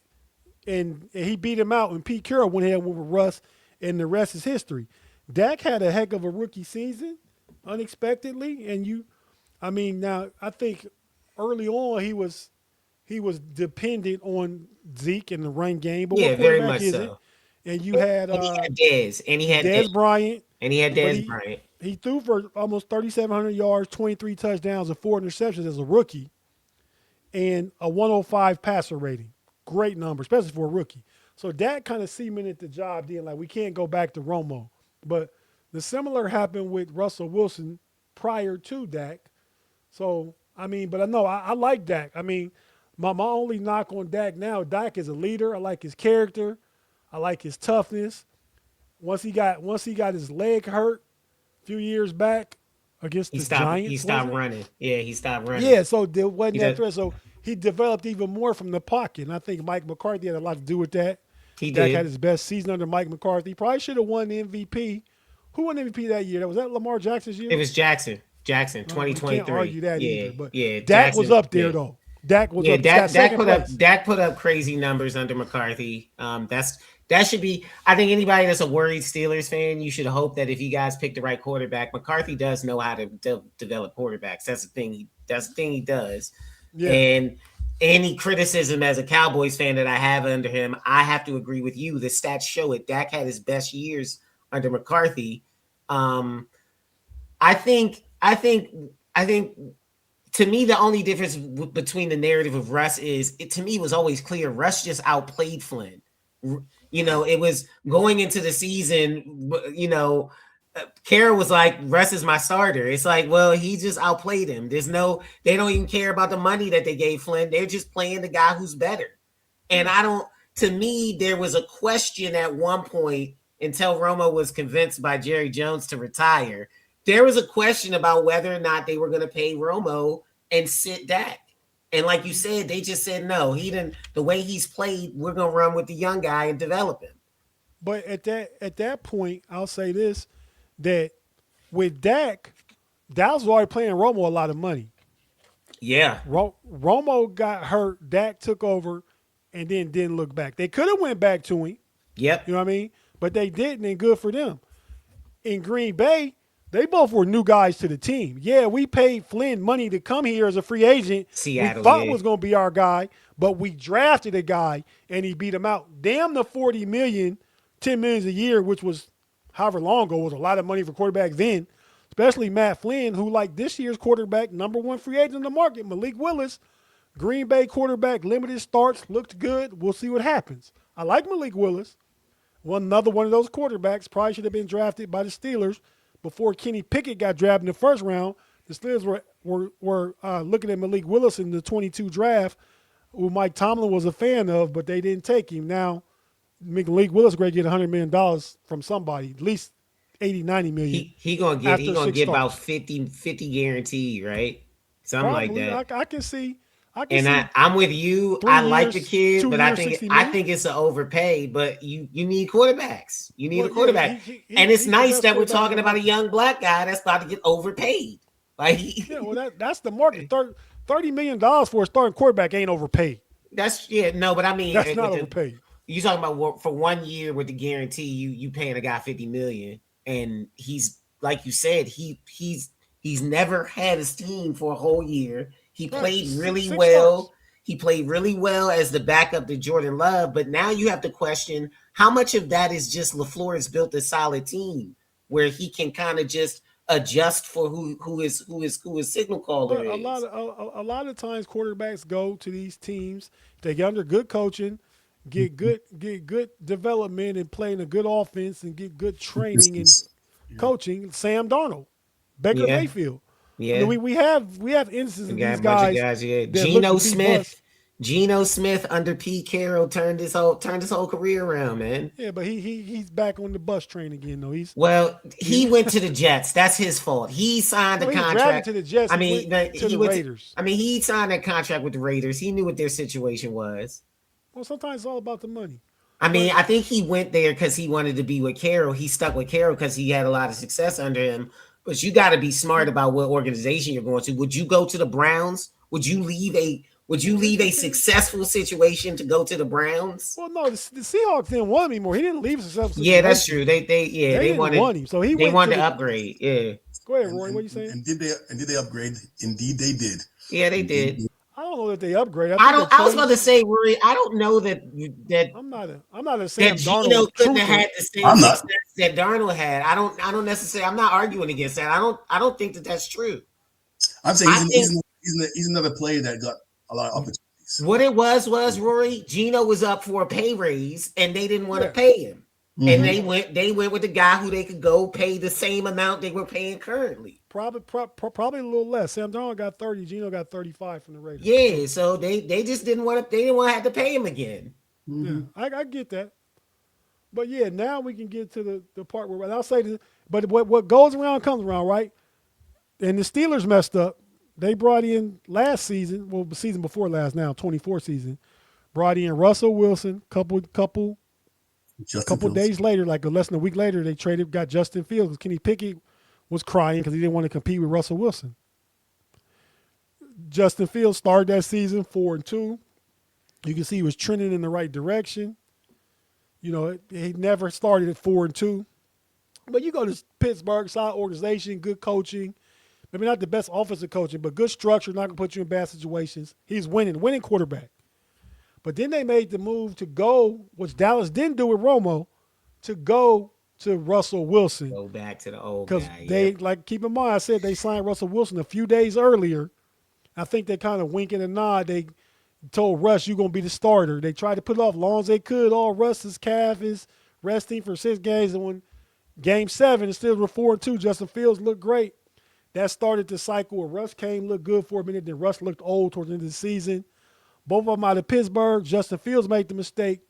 and he beat him out, and Pete Carroll went ahead with Russ, and the rest is history. Dak had a heck of a rookie season, unexpectedly, and now I think early on he was dependent on Zeke in the run game, but Yeah, what very quarterback much isn't? so. And you had And he had Dez, and he had Dez Bryant, and he had but Dez Bryant. he threw for almost 3,700 yards, 23 touchdowns, and 4 interceptions as a rookie, and a 105 passer rating. Great number, especially for a rookie. So Dak kind of cemented the job then, like we can't go back to Romo. But the similar happened with Russell Wilson prior to Dak. So, but I know I like Dak. My only knock on Dak now, Dak is a leader. I like his character. I like his toughness. Once he got his leg hurt a few years back against the Giants. He stopped running. Yeah, he stopped running. Yeah, so there wasn't that threat. So he developed even more from the pocket. And I think Mike McCarthy had a lot to do with that. Dak had his best season under Mike McCarthy. Probably should have won the MVP. Who won MVP that year? Was that Lamar Jackson's year? It was Jackson, 2023. Can't argue that either. But yeah, Dak Jackson, was up there though. Dak was up. Dak put up crazy numbers under McCarthy. That should be. I think anybody that's a worried Steelers fan, you should hope that if you guys pick the right quarterback, McCarthy does know how to develop quarterbacks. That's the thing. That's the thing he does. Yeah. And any criticism as a Cowboys fan that I have under him, I have to agree with you. The stats show it. Dak had his best years under McCarthy. I think to me, the only difference between the narrative of Russ is to me was always clear. Russ just outplayed Flynn. It was going into the season, Carroll was like, Russ is my starter. It's like, well, he just outplayed him. They don't even care about the money that they gave Flynn. They're just playing the guy who's better. And to me, there was a question at one point until Romo was convinced by Jerry Jones to retire. There was a question about whether or not they were going to pay Romo and sit Dak. And like you said, they just said, no, the way he's played, we're going to run with the young guy and develop him. But at that point, I'll say this, that with Dak was already paying Romo a lot of money. Yeah. Romo got hurt, Dak took over, and then didn't look back. They could have went back to him. Yep. You know what I mean? But they didn't, and good for them. In Green Bay, they both were new guys to the team. Yeah, we paid Flynn money to come here as a free agent. Seattle, we thought was going to be our guy, but we drafted a guy, and he beat him out. Damn the $40 million, $10 million a year, which was however long ago, was a lot of money for quarterbacks then, especially Matt Flynn, who like this year's quarterback, number one free agent in the market, Malik Willis, Green Bay quarterback, limited starts, looked good. We'll see what happens. I like Malik Willis. Another one of those quarterbacks probably should have been drafted by the Steelers before Kenny Pickett got drafted in the first round. The Steelers were looking at Malik Willis in the 22 draft, who Mike Tomlin was a fan of, but they didn't take him. Now, Malik Willis is going to get $100 million from somebody, at least 80, 90 million. He gonna get about 50 guaranteed, right? Something Probably, like that. I can see. I'm with you. I like the kid, but I think it's an overpay. But you need quarterbacks. You need a quarterback, and it's nice that we're talking about a young black guy that's about to get overpaid. Like, that's the market. $30 million for a starting quarterback ain't overpaid. But I mean, that's not overpaid. You talking about for 1 year with the guarantee, you paying a guy $50 million, and he's like you said, he's never had his team for a whole year. He played really well. Starts. He played really well as the backup to Jordan Love, but now you have to question how much of that is just LaFleur has built a solid team where he can kind of just adjust for who his signal caller is. A lot of times quarterbacks go to these teams, they get under good coaching, get good development and playing a good offense and get good training and coaching. Sam Darnold, Baker Mayfield. Yeah, I mean, we have instances of these guys. Geno Smith under Pete Carroll turned his whole career around, man. Yeah, but he's back on the bus train again, though. He went to the Jets. That's his fault. He signed a contract to the Jets. I mean, the Raiders. He signed a contract with the Raiders. He knew what their situation was. Well, sometimes it's all about the money. I think he went there because he wanted to be with Carroll. He stuck with Carroll because he had a lot of success under him. But you got to be smart about what organization you're going to. Would you go to the Browns? Would you leave Would you leave a successful situation to go to the Browns? Well, no, the Seahawks didn't want him anymore. He didn't leave a successful situation. Yeah, that's true. They didn't wanted want him, so they wanted to upgrade. Yeah. Go ahead, Roy. What you saying? And did they upgrade? Indeed, they did. Yeah, they did. I don't know that they upgraded. I was about to say, Rory, I don't know that I'm not a Sam that Gino Darnold couldn't truther. have had the same success that Darnold had. I don't necessarily. I'm not arguing against that. I don't think that that's true. I'm saying he's another player that got a lot of opportunities. What it was Rory, Gino was up for a pay raise and they didn't want to pay him. Mm-hmm. And they went with the guy who they could go pay the same amount they were paying currently. Probably a little less. Sam Darnold got 30, Gino got 35 from the Raiders. Yeah, so they just didn't want to have to pay him again. Mm-hmm. Yeah, I get that. But yeah, now we can get to the part where I'll say this, but what goes around comes around, right? And the Steelers messed up. They brought in last season, well, the season before last now, 24 season, brought in Russell Wilson, couple days later, like less than a week later, they got Justin Fields because Kenny Pickett was crying because he didn't want to compete with Russell Wilson. Justin Fields started that season 4-2. You can see he was trending in the right direction. You know, he never started at 4-2. But you go to Pittsburgh, solid organization, good coaching. Maybe not the best offensive coaching, but good structure, not going to put you in bad situations. He's winning quarterback. But then they made the move to go, which Dallas didn't do with Romo, to go to Russell Wilson. Go back to the old guy. Because they, keep in mind, I said they signed Russell Wilson a few days earlier. I think they kind of wink and a nod. They told Russ, you're going to be the starter. They tried to put it off as long as they could. All Russ's calf is resting for 6 games. And when game 7, instead of 4-2, Justin Fields looked great. That started the cycle where Russ came, looked good for a minute, then Russ looked old towards the end of the season. Both of them out of Pittsburgh. Justin Fields made the mistake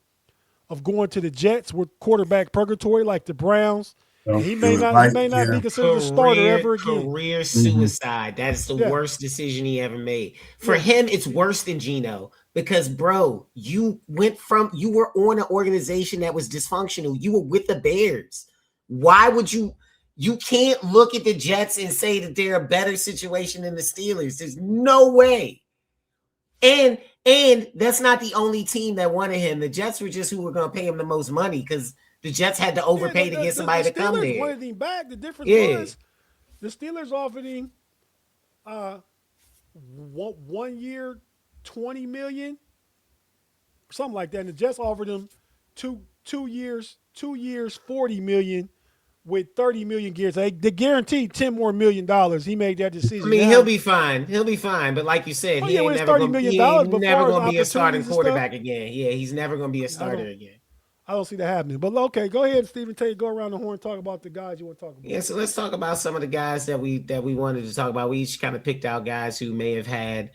of going to the Jets with quarterback purgatory like the Browns. He may not be considered a starter ever again. Career suicide. That is the worst decision he ever made. For him, it's worse than Gino because, bro, you were on an organization that was dysfunctional. You were with the Bears. Why would you can't look at the Jets and say that they're a better situation than the Steelers. There's no way. And that's not the only team that wanted him. The Jets were just who were going to pay him the most money because the Jets had to overpay to get somebody to come there. The Steelers wanted him back. The difference was the Steelers offered him 1 year, $20 million, something like that. And the Jets offered him two years, $40 million. With $30 million gears, they guaranteed $10 more million. He made that decision. I mean, he'll be fine. But like you said, he ain't never going to be a starting quarterback again. Yeah, he's never going to be a starter again. I don't see that happening. But okay, go ahead, Stephen. Go around the horn and talk about the guys you want to talk about. Yeah, so let's talk about some of the guys that we wanted to talk about. We each kind of picked out guys who may have had,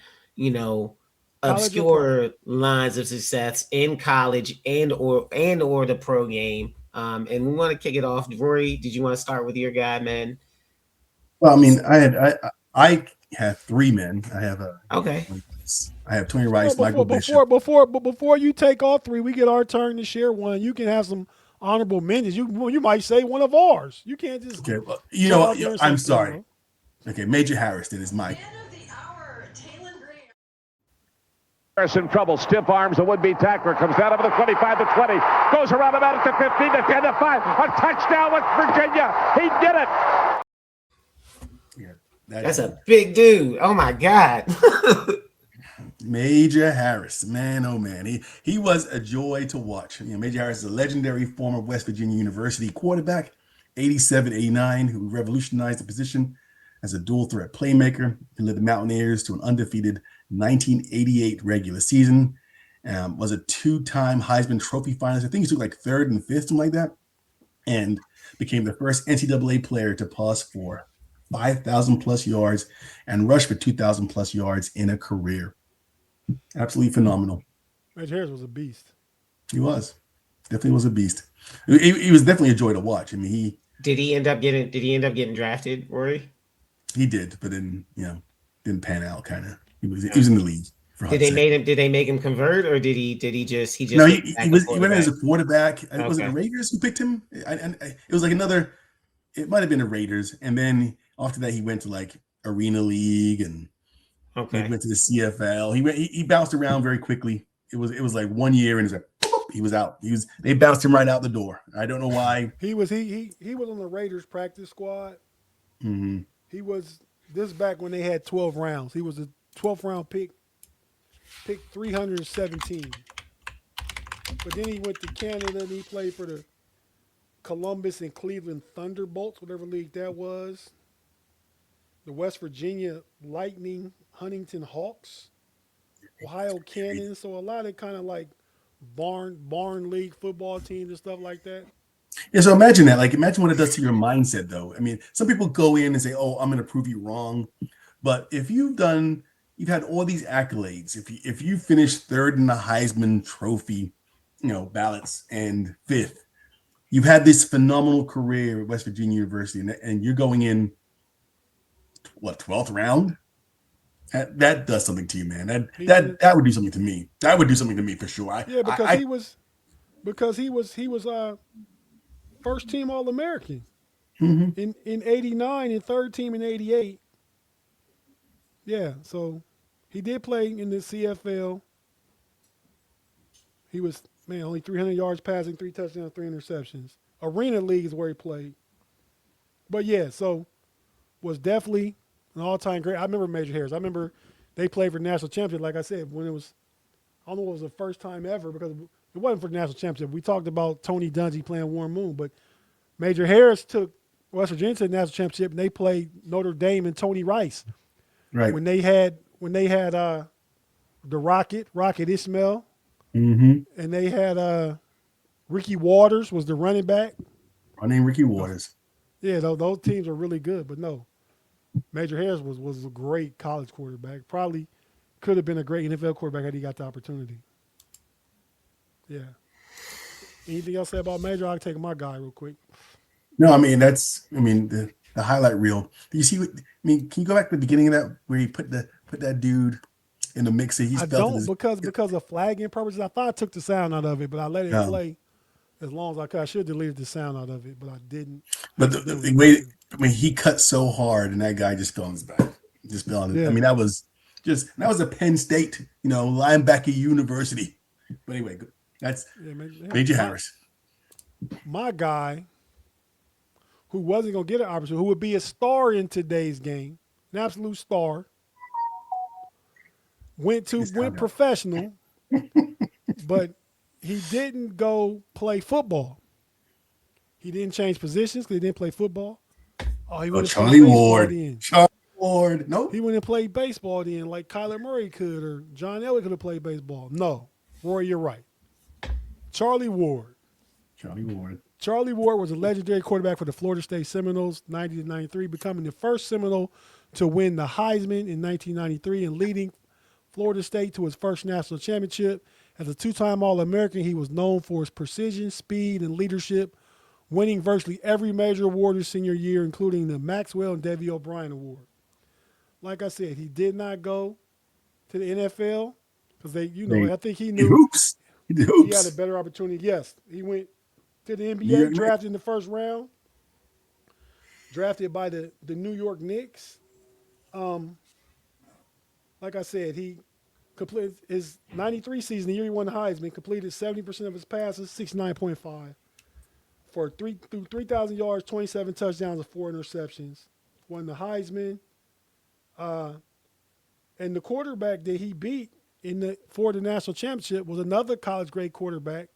obscure lines of success in college and or the pro game. And we want to kick it off. Rory, did you want to start with your guy, man? Well, I mean, I have 3 men. I have I have Tony Rice, Michael Bishop. Before you take all 3, we get our turn to share one. You can have some honorable mentions. You might say one of ours. You can't just. Okay, well, I'm sorry. Okay, Major Harris. That is Mike. In trouble, stiff arms, the would-be tackler comes down over the 25 to 20, goes around about it to 15 to 10 to 5, a touchdown with Virginia. He did it. Yeah, that's a big dude. Oh my God. Major Harris, man, oh man, he was a joy to watch. Major Harris is a legendary former West Virginia University quarterback, 87-89, who revolutionized the position as a dual threat playmaker. He led the Mountaineers to an undefeated 1988 regular season. Was a 2-time Heisman Trophy finalist. I think he took like 3rd and 5th, something like that, and became the first NCAA player to pass for 5,000 plus yards and rush for 2,000 plus yards in a career. Absolutely phenomenal. Major Harris was a beast. He was. Definitely was a beast. He was definitely a joy to watch. I mean, Did he end up getting drafted, Rory? He did, but then didn't pan out. Kind of. He was in the league. Did they make him convert, or did he just? No, he went as a quarterback. Okay. Was it the Raiders who picked him? And it was like another. It might have been the Raiders, and then after that he went to like Arena League and Okay. He went to the CFL. He bounced around very quickly. It was like 1 year and it's like he was out. They bounced him right out the door. I don't know why. He was on the Raiders practice squad. Mm-hmm. He was this back when they had 12 rounds. He was a 12th round pick 317. But then he went to Canada and he played for the Columbus and Cleveland Thunderbolts, whatever league that was. The West Virginia Lightning Huntington Hawks, Ohio Cannons. So a lot of kind of like barn league football teams and stuff like that. Yeah, so imagine that. Like, imagine what it does to your mindset, though. I mean, some people go in and say, "Oh, I'm going to prove you wrong," but if you've had all these accolades. If you finished third in the Heisman Trophy, ballots and fifth, you've had this phenomenal career at West Virginia University, and you're going in, 12th round? That does something to you, man. That would do something to me. That would do something to me for sure. Because he was first team All-American in '89 and third team in '88. Yeah, so he did play in the CFL. He was only 300 yards passing, 3 touchdowns, 3 interceptions. Arena League is where he played. But yeah, so was definitely an all-time great. I remember Major Harris. I remember they played for the national championship, like I said, when it was, I don't know if it was the first time ever because it wasn't for the national championship. We talked about Tony Dungy playing Warren Moon, but Major Harris took West Virginia to the national championship, and they played Notre Dame and Tony Rice. Right. When they had the Rocket Ismail, and they had Ricky Waters was the running back. My name Ricky Waters. Yeah, those teams are really good, but no, Major Harris was a great college quarterback. Probably could have been a great NFL quarterback had he got the opportunity. Yeah. Anything else to say about Major? I'll take my guy real quick. No, I mean the highlight reel. Do you see? Can you go back to the beginning of that where he put that dude in the mixer? I don't because of flagging purposes. I thought I took the sound out of it, but I let it play as long as I could. I should have deleted the sound out of it, but I didn't. But the way he cut so hard, and that guy just fell on his back, just fell on it. Yeah. I mean, that was a Penn State, linebacker university. But anyway, that's Major Harris. My guy, who wasn't going to get an opportunity, who would be a star in today's game, an absolute star, went professional, but he didn't go play football. He didn't change positions because he didn't play football. Oh, he went Charlie Ward. Charlie Ward. Nope. He went and played baseball then, like Kyler Murray could, or John Elway could have played baseball. No, Roy, you're right. Charlie Ward. Charlie Ward was a legendary quarterback for the Florida State Seminoles, 90 to 93, becoming the first Seminole to win the Heisman in 1993 and leading Florida State to his first national championship. As a two-time All-American, he was known for his precision, speed, and leadership, winning virtually every major award his senior year, including the Maxwell and Davey O'Brien Award. Like I said, he did not go to the NFL because I think he knew he had a better opportunity. Yes, he went to the NBA, drafted in the first round, drafted by the New York Knicks. Like I said, he completed his 93 season, the year he won the Heisman, completed 70% of his passes, 69.5. For 3,000 yards, 27 touchdowns, and 4 interceptions. Won the Heisman. And the quarterback that he beat for the national championship was another college-grade quarterback.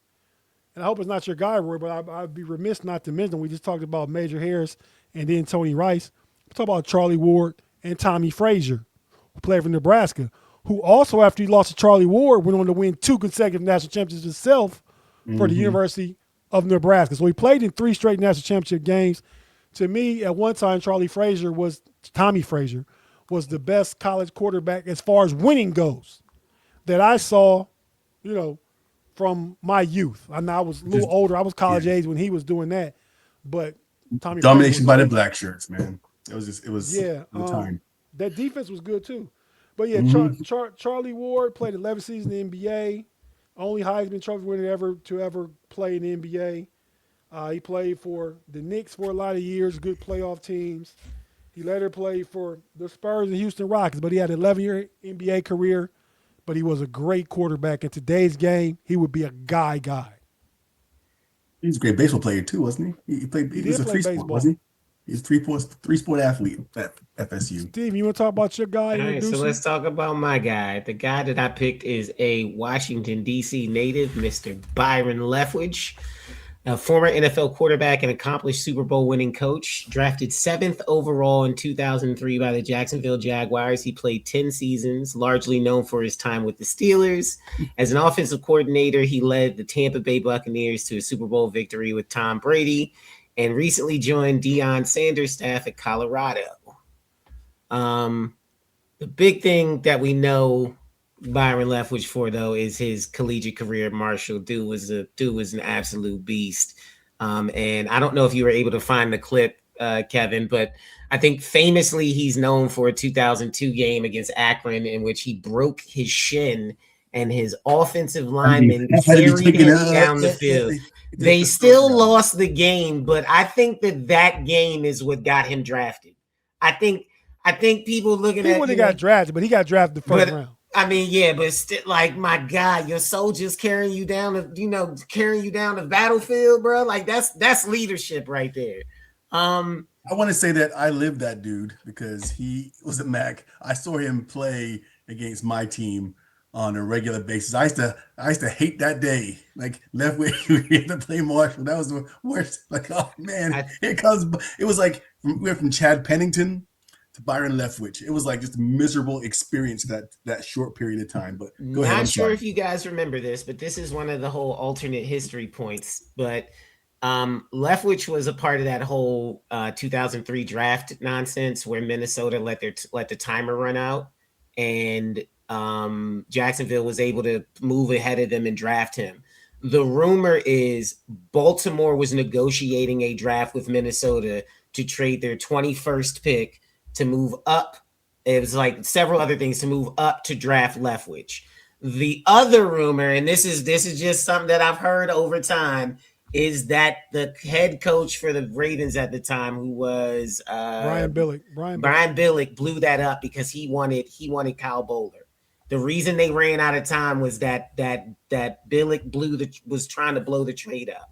And I hope it's not your guy, Roy, but I'd be remiss not to mention, we just talked about Major Harris and then Tony Rice. We talked about Charlie Ward and Tommy Frazier, who played for Nebraska, who also, after he lost to Charlie Ward, went on to win 2 consecutive national championships himself for the University of Nebraska. So he played in 3 straight national championship games. To me, at one time, Tommy Frazier was the best college quarterback as far as winning goes that I saw, from my youth. I know I was a little older. I was college age when he was doing that, but Tommy domination by the black shirts, man. It was the time. That defense was good too. But yeah, Charlie Ward played 11 seasons in the NBA. Only Heisman Trophy winner to ever play in the NBA. He played for the Knicks for a lot of years, good playoff teams. He later played for the Spurs and Houston Rockets, but he had an 11-year NBA career. But he was a great quarterback. In today's game, he would be a guy. He's a great baseball player too, wasn't he? He played. He was a three-sport, wasn't he? He's a three-sport athlete at FSU. Steve, you want to talk about your guy? All right, so let's talk about my guy. The guy that I picked is a Washington, D.C. native, Mr. Byron Leftwich, a former NFL quarterback and accomplished Super Bowl winning coach, drafted 7th overall in 2003 by the Jacksonville Jaguars. He played 10 seasons, largely known for his time with the Steelers. As an offensive coordinator, he led the Tampa Bay Buccaneers to a Super Bowl victory with Tom Brady and recently joined Deion Sanders' staff at Colorado. The big thing that we know Byron Leftwich for, though, is his collegiate career at Marshall. Dude was an absolute beast. And I don't know if you were able to find the clip, Kevin, but I think famously he's known for a 2002 game against Akron in which he broke his shin and his offensive lineman carried him down the field. They still lost the game, but I think that game is what got him drafted. I think people looking at he wouldn't have got drafted, but he got drafted the first round. I mean, yeah, but still, like, my God, your soldiers carrying you down the battlefield, bro. Like, that's leadership right there. I want to say that I lived that dude because he was at Mac. I saw him play against my team on a regular basis. I used to hate that day. Like, Leftwich, we had to play Marshall. That was the worst. Like, oh man, it was like we went from Chad Pennington to Byron Leftwich. It was like just a miserable experience that short period of time. But go ahead. Not sure if you guys remember this, but this is one of the whole alternate history points. But Leftwich was a part of that whole 2003 draft nonsense where Minnesota let the timer run out, and Jacksonville was able to move ahead of them and draft him. The rumor is Baltimore was negotiating a draft with Minnesota to trade their 21st pick to move up. It was like several other things to move up to draft Leftwich. The other rumor, and this is just something that I've heard over time, is that the head coach for the Ravens at the time, who was Brian Billick, blew that up because he wanted Kyle Bowler. The reason they ran out of time was that Billick was trying to blow the trade up.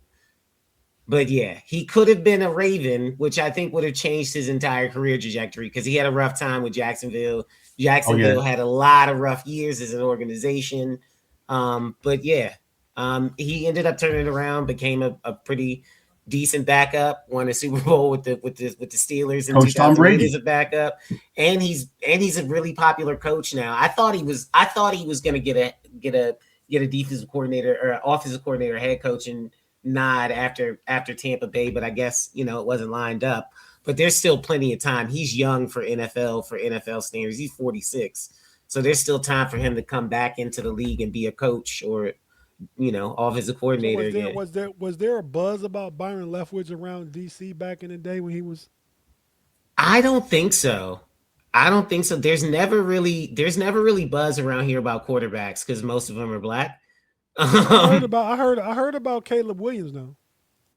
But yeah, he could have been a Raven, which I think would have changed his entire career trajectory because he had a rough time with Jacksonville. Jacksonville had a lot of rough years as an organization. But yeah, he ended up turning it around, became a pretty decent backup, won a Super Bowl with the Steelers in 2008 as a backup, and he's a really popular coach now. I thought he was going to get a defensive coordinator or offensive coordinator, head coach and nod after Tampa Bay, but I guess it wasn't lined up. But there's still plenty of time. He's young for NFL standards. He's 46, so there's still time for him to come back into the league and be a coach or offensive coordinator again. Was there a buzz about Byron Leftwich around DC back in the day when he was? I don't think so. There's never really buzz around here about quarterbacks because most of them are black. I heard about Caleb Williams though.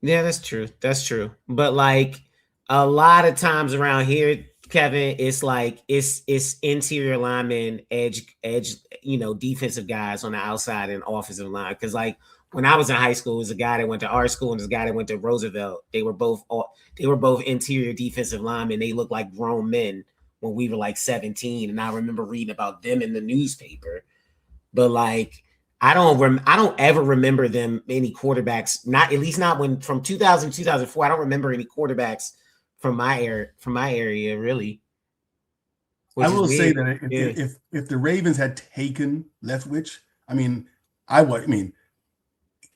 Yeah, that's true. But like a lot of times around here, Kevin, it's like it's interior linemen, edge, defensive guys on the outside and offensive line. Because like when I was in high school, it was a guy that went to our school and this guy that went to Roosevelt. They were both interior defensive linemen. They looked like grown men when we were like 17, and I remember reading about them in the newspaper. But like I don't ever remember them any quarterbacks. Not when from 2000 2004. I don't remember any quarterbacks from my area really. I will say that if the Ravens had taken Leftwich,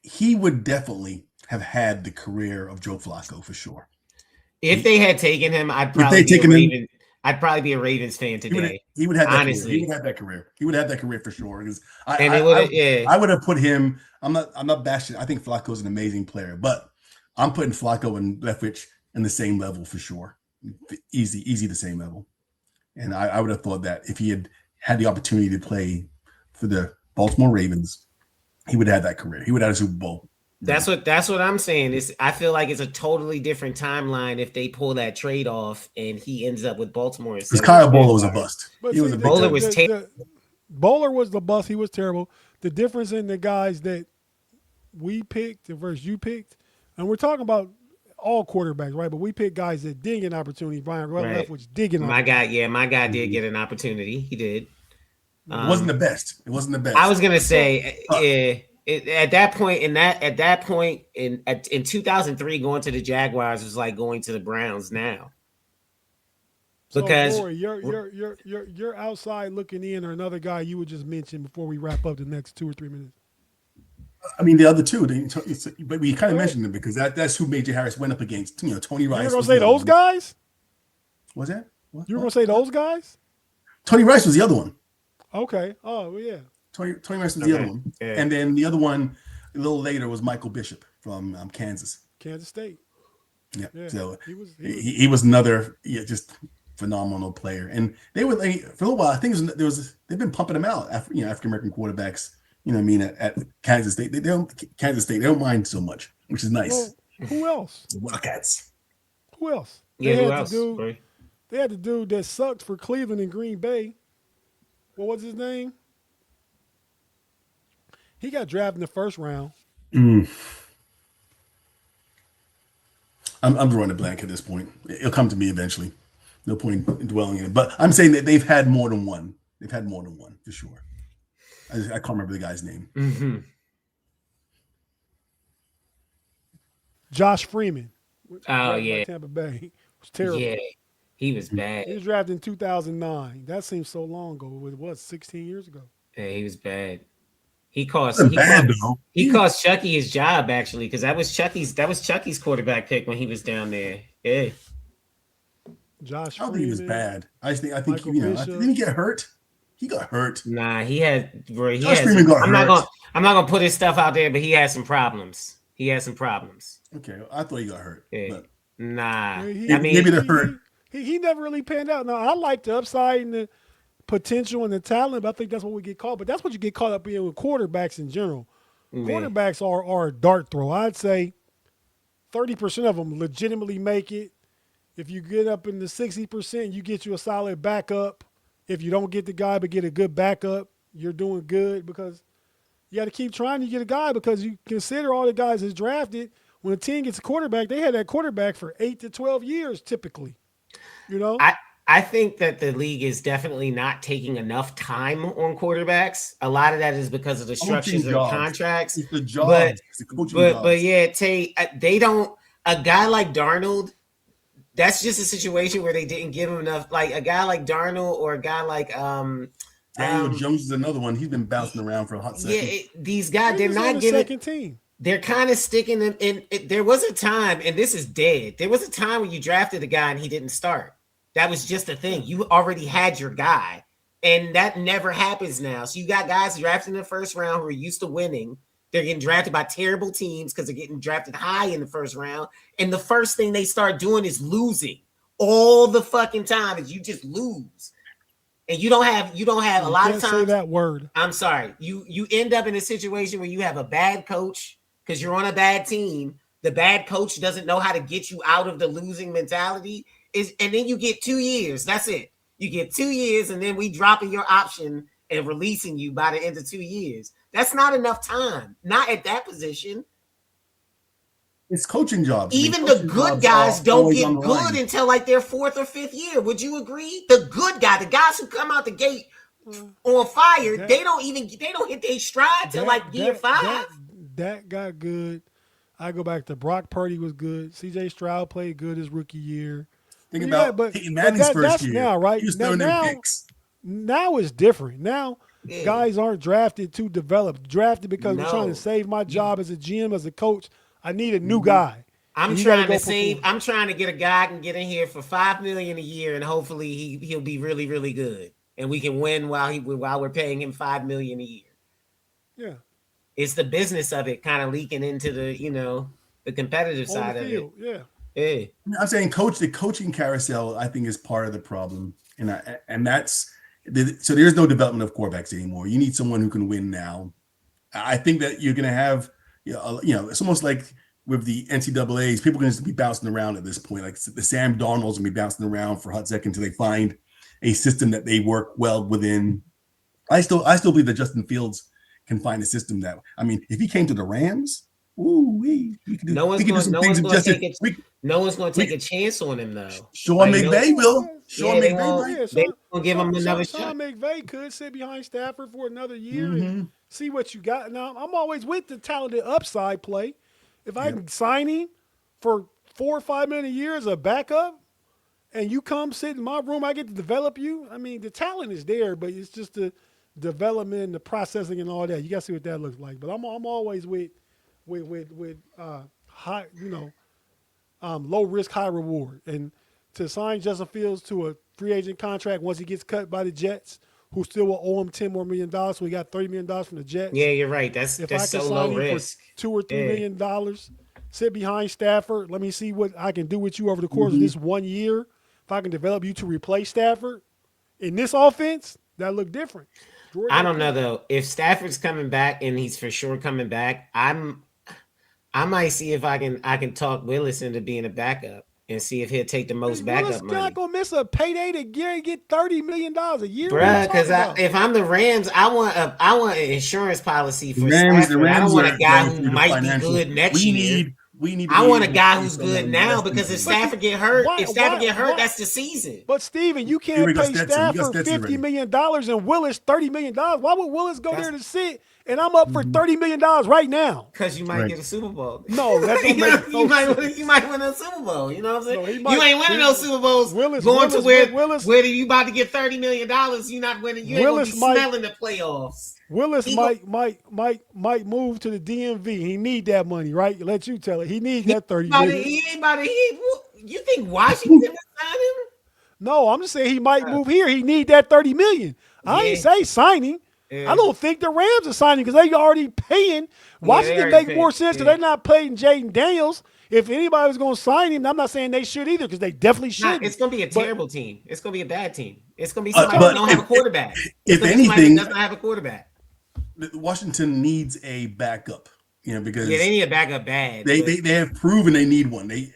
he would definitely have had the career of Joe Flacco for sure. If they had taken him, I'd probably be a Ravens fan today. He would have that honestly. Career. He would have that career. He would have that career for sure. Because I would have put him. I'm not bashing. I think Flacco's an amazing player, but I'm putting Flacco and Leftwich in the same level for sure. Easy the same level. And I would have thought that if he had the opportunity to play for the Baltimore Ravens, he would have that career. He would have a Super Bowl. That's what I'm saying. I feel like it's a totally different timeline if they pull that trade off and he ends up with Baltimore. Because Kyle Bowler was a bust. But He was a big Bowler time. was Bowler was the bust. He was terrible. The difference in the guys that we picked versus you picked, and we're talking about all quarterbacks, right? But we picked guys that did get an opportunity. Brian Leftwich did get an opportunity. My guy did get an opportunity. He did. It wasn't the best. It wasn't the best. I was gonna say, at that point in 2003, going to the Jaguars was like going to the Browns now. Because so, Rory, you're outside looking in, or another guy you would just mention before we wrap up the next 2 or 3 minutes. I mean, the other two, but we kind of mentioned them because that's who Major Harris went up against. Tony Rice. You were gonna say those guys? Was that? You were gonna say those guys? Tony Rice was the other one. Okay. Oh, well, yeah. Tony Rice was the other one, and then the other one a little later was Michael Bishop from Kansas State. Yeah. So he was another just phenomenal player, and they were like, for a little while. I think they've been pumping them out. African American quarterbacks. At Kansas State, they don't mind so much, which is nice. Well, who else? The Wildcats. Who else? Yeah, they who had else? They had the dude that sucked for Cleveland and Green Bay. What was his name? He got drafted in the first round. I'm drawing a blank at this point. It'll come to me eventually. No point in dwelling in it. But I'm saying that they've had more than one. They've had more than one for sure. I can't remember the guy's name. Mm-hmm. Josh Freeman. Oh yeah, Tampa Bay. It was terrible. Yeah, he was bad. He was drafted in 2009. That seems so long ago. It was 16 years ago. Yeah, he was bad. He cost Chucky his job actually, because that was Chucky's quarterback pick when he was down there. Yeah. Josh I don't Freeman, think he was bad. I think Michael didn't he get hurt? He got hurt. Nah, he had. Bro, he Josh had Freeman got I'm hurt. not gonna put his stuff out there, but he had some problems. Okay, I thought he got hurt. Yeah. But Nah, maybe they're hurt. He never really panned out. Now I like the upside and the potential and the talent, but I think that's what we get caught. But that's what you get caught up in with quarterbacks in general. Yeah. Quarterbacks are a dart throw. I'd say 30% of them legitimately make it. If you get up in the 60%, you get you a solid backup. If you don't get the guy but get a good backup, you're doing good, because you got to keep trying to get a guy, because you consider all the guys that's drafted. When a team gets a quarterback, they had that quarterback for 8 to 12 years typically. I think that the league is definitely not taking enough time on quarterbacks. A lot of that is because of the structures of the contracts. It's the job. But yeah, they don't. A guy like Darnold, that's just a situation where they didn't give him enough. Like a guy like Darnold or a guy like Daniel Jones is another one. He's been bouncing around for a hot second. Yeah, these guys, they're not the getting second team. They're kind of sticking them in. There was a time, and this is dead. There was a time when you drafted a guy and he didn't start. That was just a thing. You already had your guy, and that never happens now. So you got guys drafted in the first round who are used to winning. They're getting drafted by terrible teams because they're getting drafted high in the first round. And the first thing they start doing is losing all the fucking time. Is you just lose. And you don't have a lot of times. Say that word. I'm sorry. You end up in a situation where you have a bad coach because you're on a bad team. The bad coach doesn't know how to get you out of the losing mentality. And then you get 2 years. That's it. You get 2 years, and then we dropping your option and releasing you by the end of 2 years. That's not enough time. Not at that position. It's coaching jobs. Even the good guys don't get good until like their 4th or 5th year. Would you agree? The good guy, the guys who come out the gate on fire, they don't hit their stride till like year 5. That got good. I go back to Brock Purdy was good. C.J. Stroud played good his rookie year. Think about Peyton Manning's first year. Now, right? He was throwing them picks. Now it's different. Now guys aren't drafted to develop. Drafted because we're trying to save my job as a GM, as a coach. I need a new guy. I'm trying to get a guy who can get in here for $5 million a year, and hopefully he'll be really, really good, and we can win while we're paying him $5 million a year. Yeah, it's the business of it kind of leaking into the competitive side of it. Yeah. Yeah. I'm saying the coaching carousel, I think, is part of the problem, and that's so there's no development of quarterbacks anymore. You need someone who can win now. I think that you're going to have it's almost like with the NCAAs, people are going to be bouncing around at this point. Like the Sam Darnold's going to be bouncing around for a hot second until they find a system that they work well within. I still believe that Justin Fields can find a system that, I mean, if he came to the Rams, we could do, no one's going to take a chance on him though. Sean McVay will. Sean McVay they won't give him another shot. Sean McVay could sit behind Stafford for another year and see what you got. Now, I'm always with the talented upside play. If I can sign him for $4 or $5 million a year as a backup, and you come sit in my room, I get to develop you. I mean, the talent is there, but it's just the development, the processing, and all that. You got to see what that looks like. But I'm always with high, low risk, high reward. And to sign Justin Fields to a free agent contract once he gets cut by the Jets, who still will owe him $10 more million, so we got $30 million from the Jets. Yeah, you're right. That's so low risk. For $2 or $3 million, sit behind Stafford. Let me see what I can do with you over the course of this 1 year. If I can develop you to replace Stafford in this offense, that look different. I don't know though. If Stafford's coming back and he's for sure coming back, I might see if I can talk Willis into being a backup and see if he'll take the most backup money. Not gonna miss a payday to get $30 million a year, bruh. Because if I'm the Rams, I want an insurance policy for Stafford. I don't want a guy who might be good next year. I want a guy who's good now because if Stafford get hurt, that's the season. But Steven, you can't pay Stafford $50 million and Willis $30 million. Why would Willis go there to sit? And I'm up for $30 million right now. Because you might get a Super Bowl. No, that don't make you might win a Super Bowl. You know what I'm saying? You ain't winning those Super Bowls. Willis where you about to get $30 million, you're not winning. You ain't gonna be smelling the playoffs. Willis might move to the DMV. He need that money, right? Let you tell it. He needs that $30 million. You think Washington will sign him? No, I'm just saying he might move here. He need that $30 million. I ain't say signing. I don't think the Rams are signing because they already paying. Washington make more sense because they're not paying Jaden Daniels. If anybody was going to sign him, I'm not saying they should either because they definitely should. It's going to be a terrible team. It's going to be a bad team. It's going to be somebody that don't have a quarterback. If anything, doesn't have a quarterback. Washington needs a backup. Because they need a backup bad. They have proven they need one. They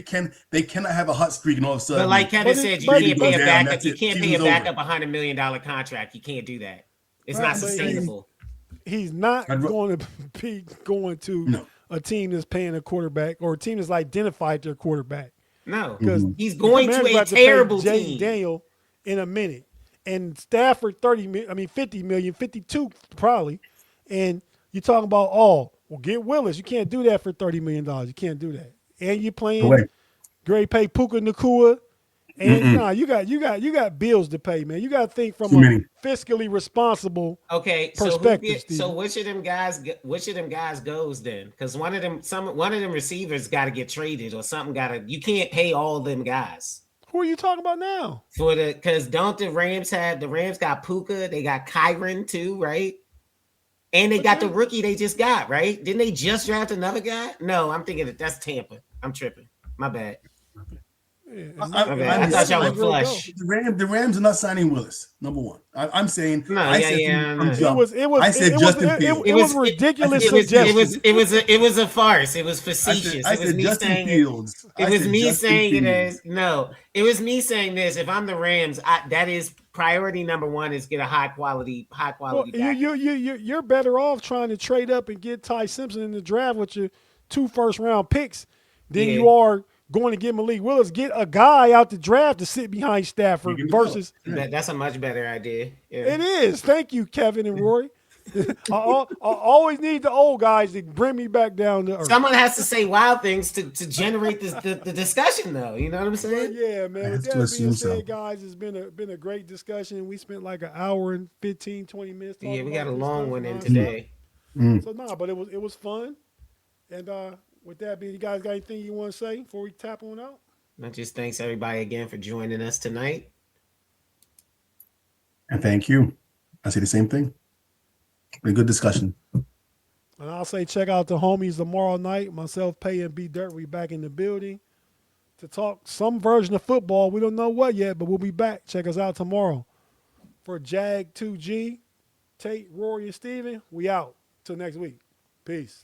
cannot have a hot streak and all of a sudden. But like Kevin said, you can't pay a backup. You can't pay a backup $100 million contract. You can't do that. It's not sustainable. He's not going to be going to a team that's paying a quarterback or a team that's identified their quarterback. No, because he's going to a terrible team. Daniel in a minute, and Stafford 50 million, 52 probably, and you're talking about get Willis. You can't do that for $30 million. You can't do that, and you're playing great pay Puka Nacua. And you got bills to pay, man. You got to think from a fiscally responsible perspective. So which of them guys goes then? Because one of them receivers got to get traded or something. You can't pay all them guys. Who are you talking about now? Because don't the Rams got Puka? They got Kyron too, right? And they got the rookie they just got, right? Didn't they just draft another guy? No, I'm thinking that's Tampa. I'm tripping. My bad. I thought y'all were flush. The Rams are not signing Willis. Number one, I'm saying. I said Justin Fields. It was ridiculous. It was a farce. It was facetious. I said Justin Fields. It was me saying it as no. It was me saying this. If I'm the Rams, that is priority number one is get a high quality. Well, you're better off trying to trade up and get Ty Simpson in the draft with your 2 first-round picks than you are going to get Malik Willis. Get a guy out the draft to sit behind Stafford versus. That's a much better idea. Yeah. It is. Thank you, Kevin and Rory. I always need the old guys to bring me back down to earth. Someone has to say wild things to generate the discussion, though. You know what I'm saying? Yeah, man. With that being said, guys, it's been a great discussion. We spent like an hour and 15, 20 minutes. Yeah, we got a long one in today. So but it was fun. And with that being, you guys got anything you want to say before we tap on out? Just thanks everybody again for joining us tonight. And thank you. I say the same thing. A good discussion. And I'll say check out the homies tomorrow night. Myself, Pay, and B Dirt, we back in the building to talk some version of football. We don't know what yet, but we'll be back. Check us out tomorrow. For JAG2G, Tate, Rory, and Steven, we out. Till next week. Peace.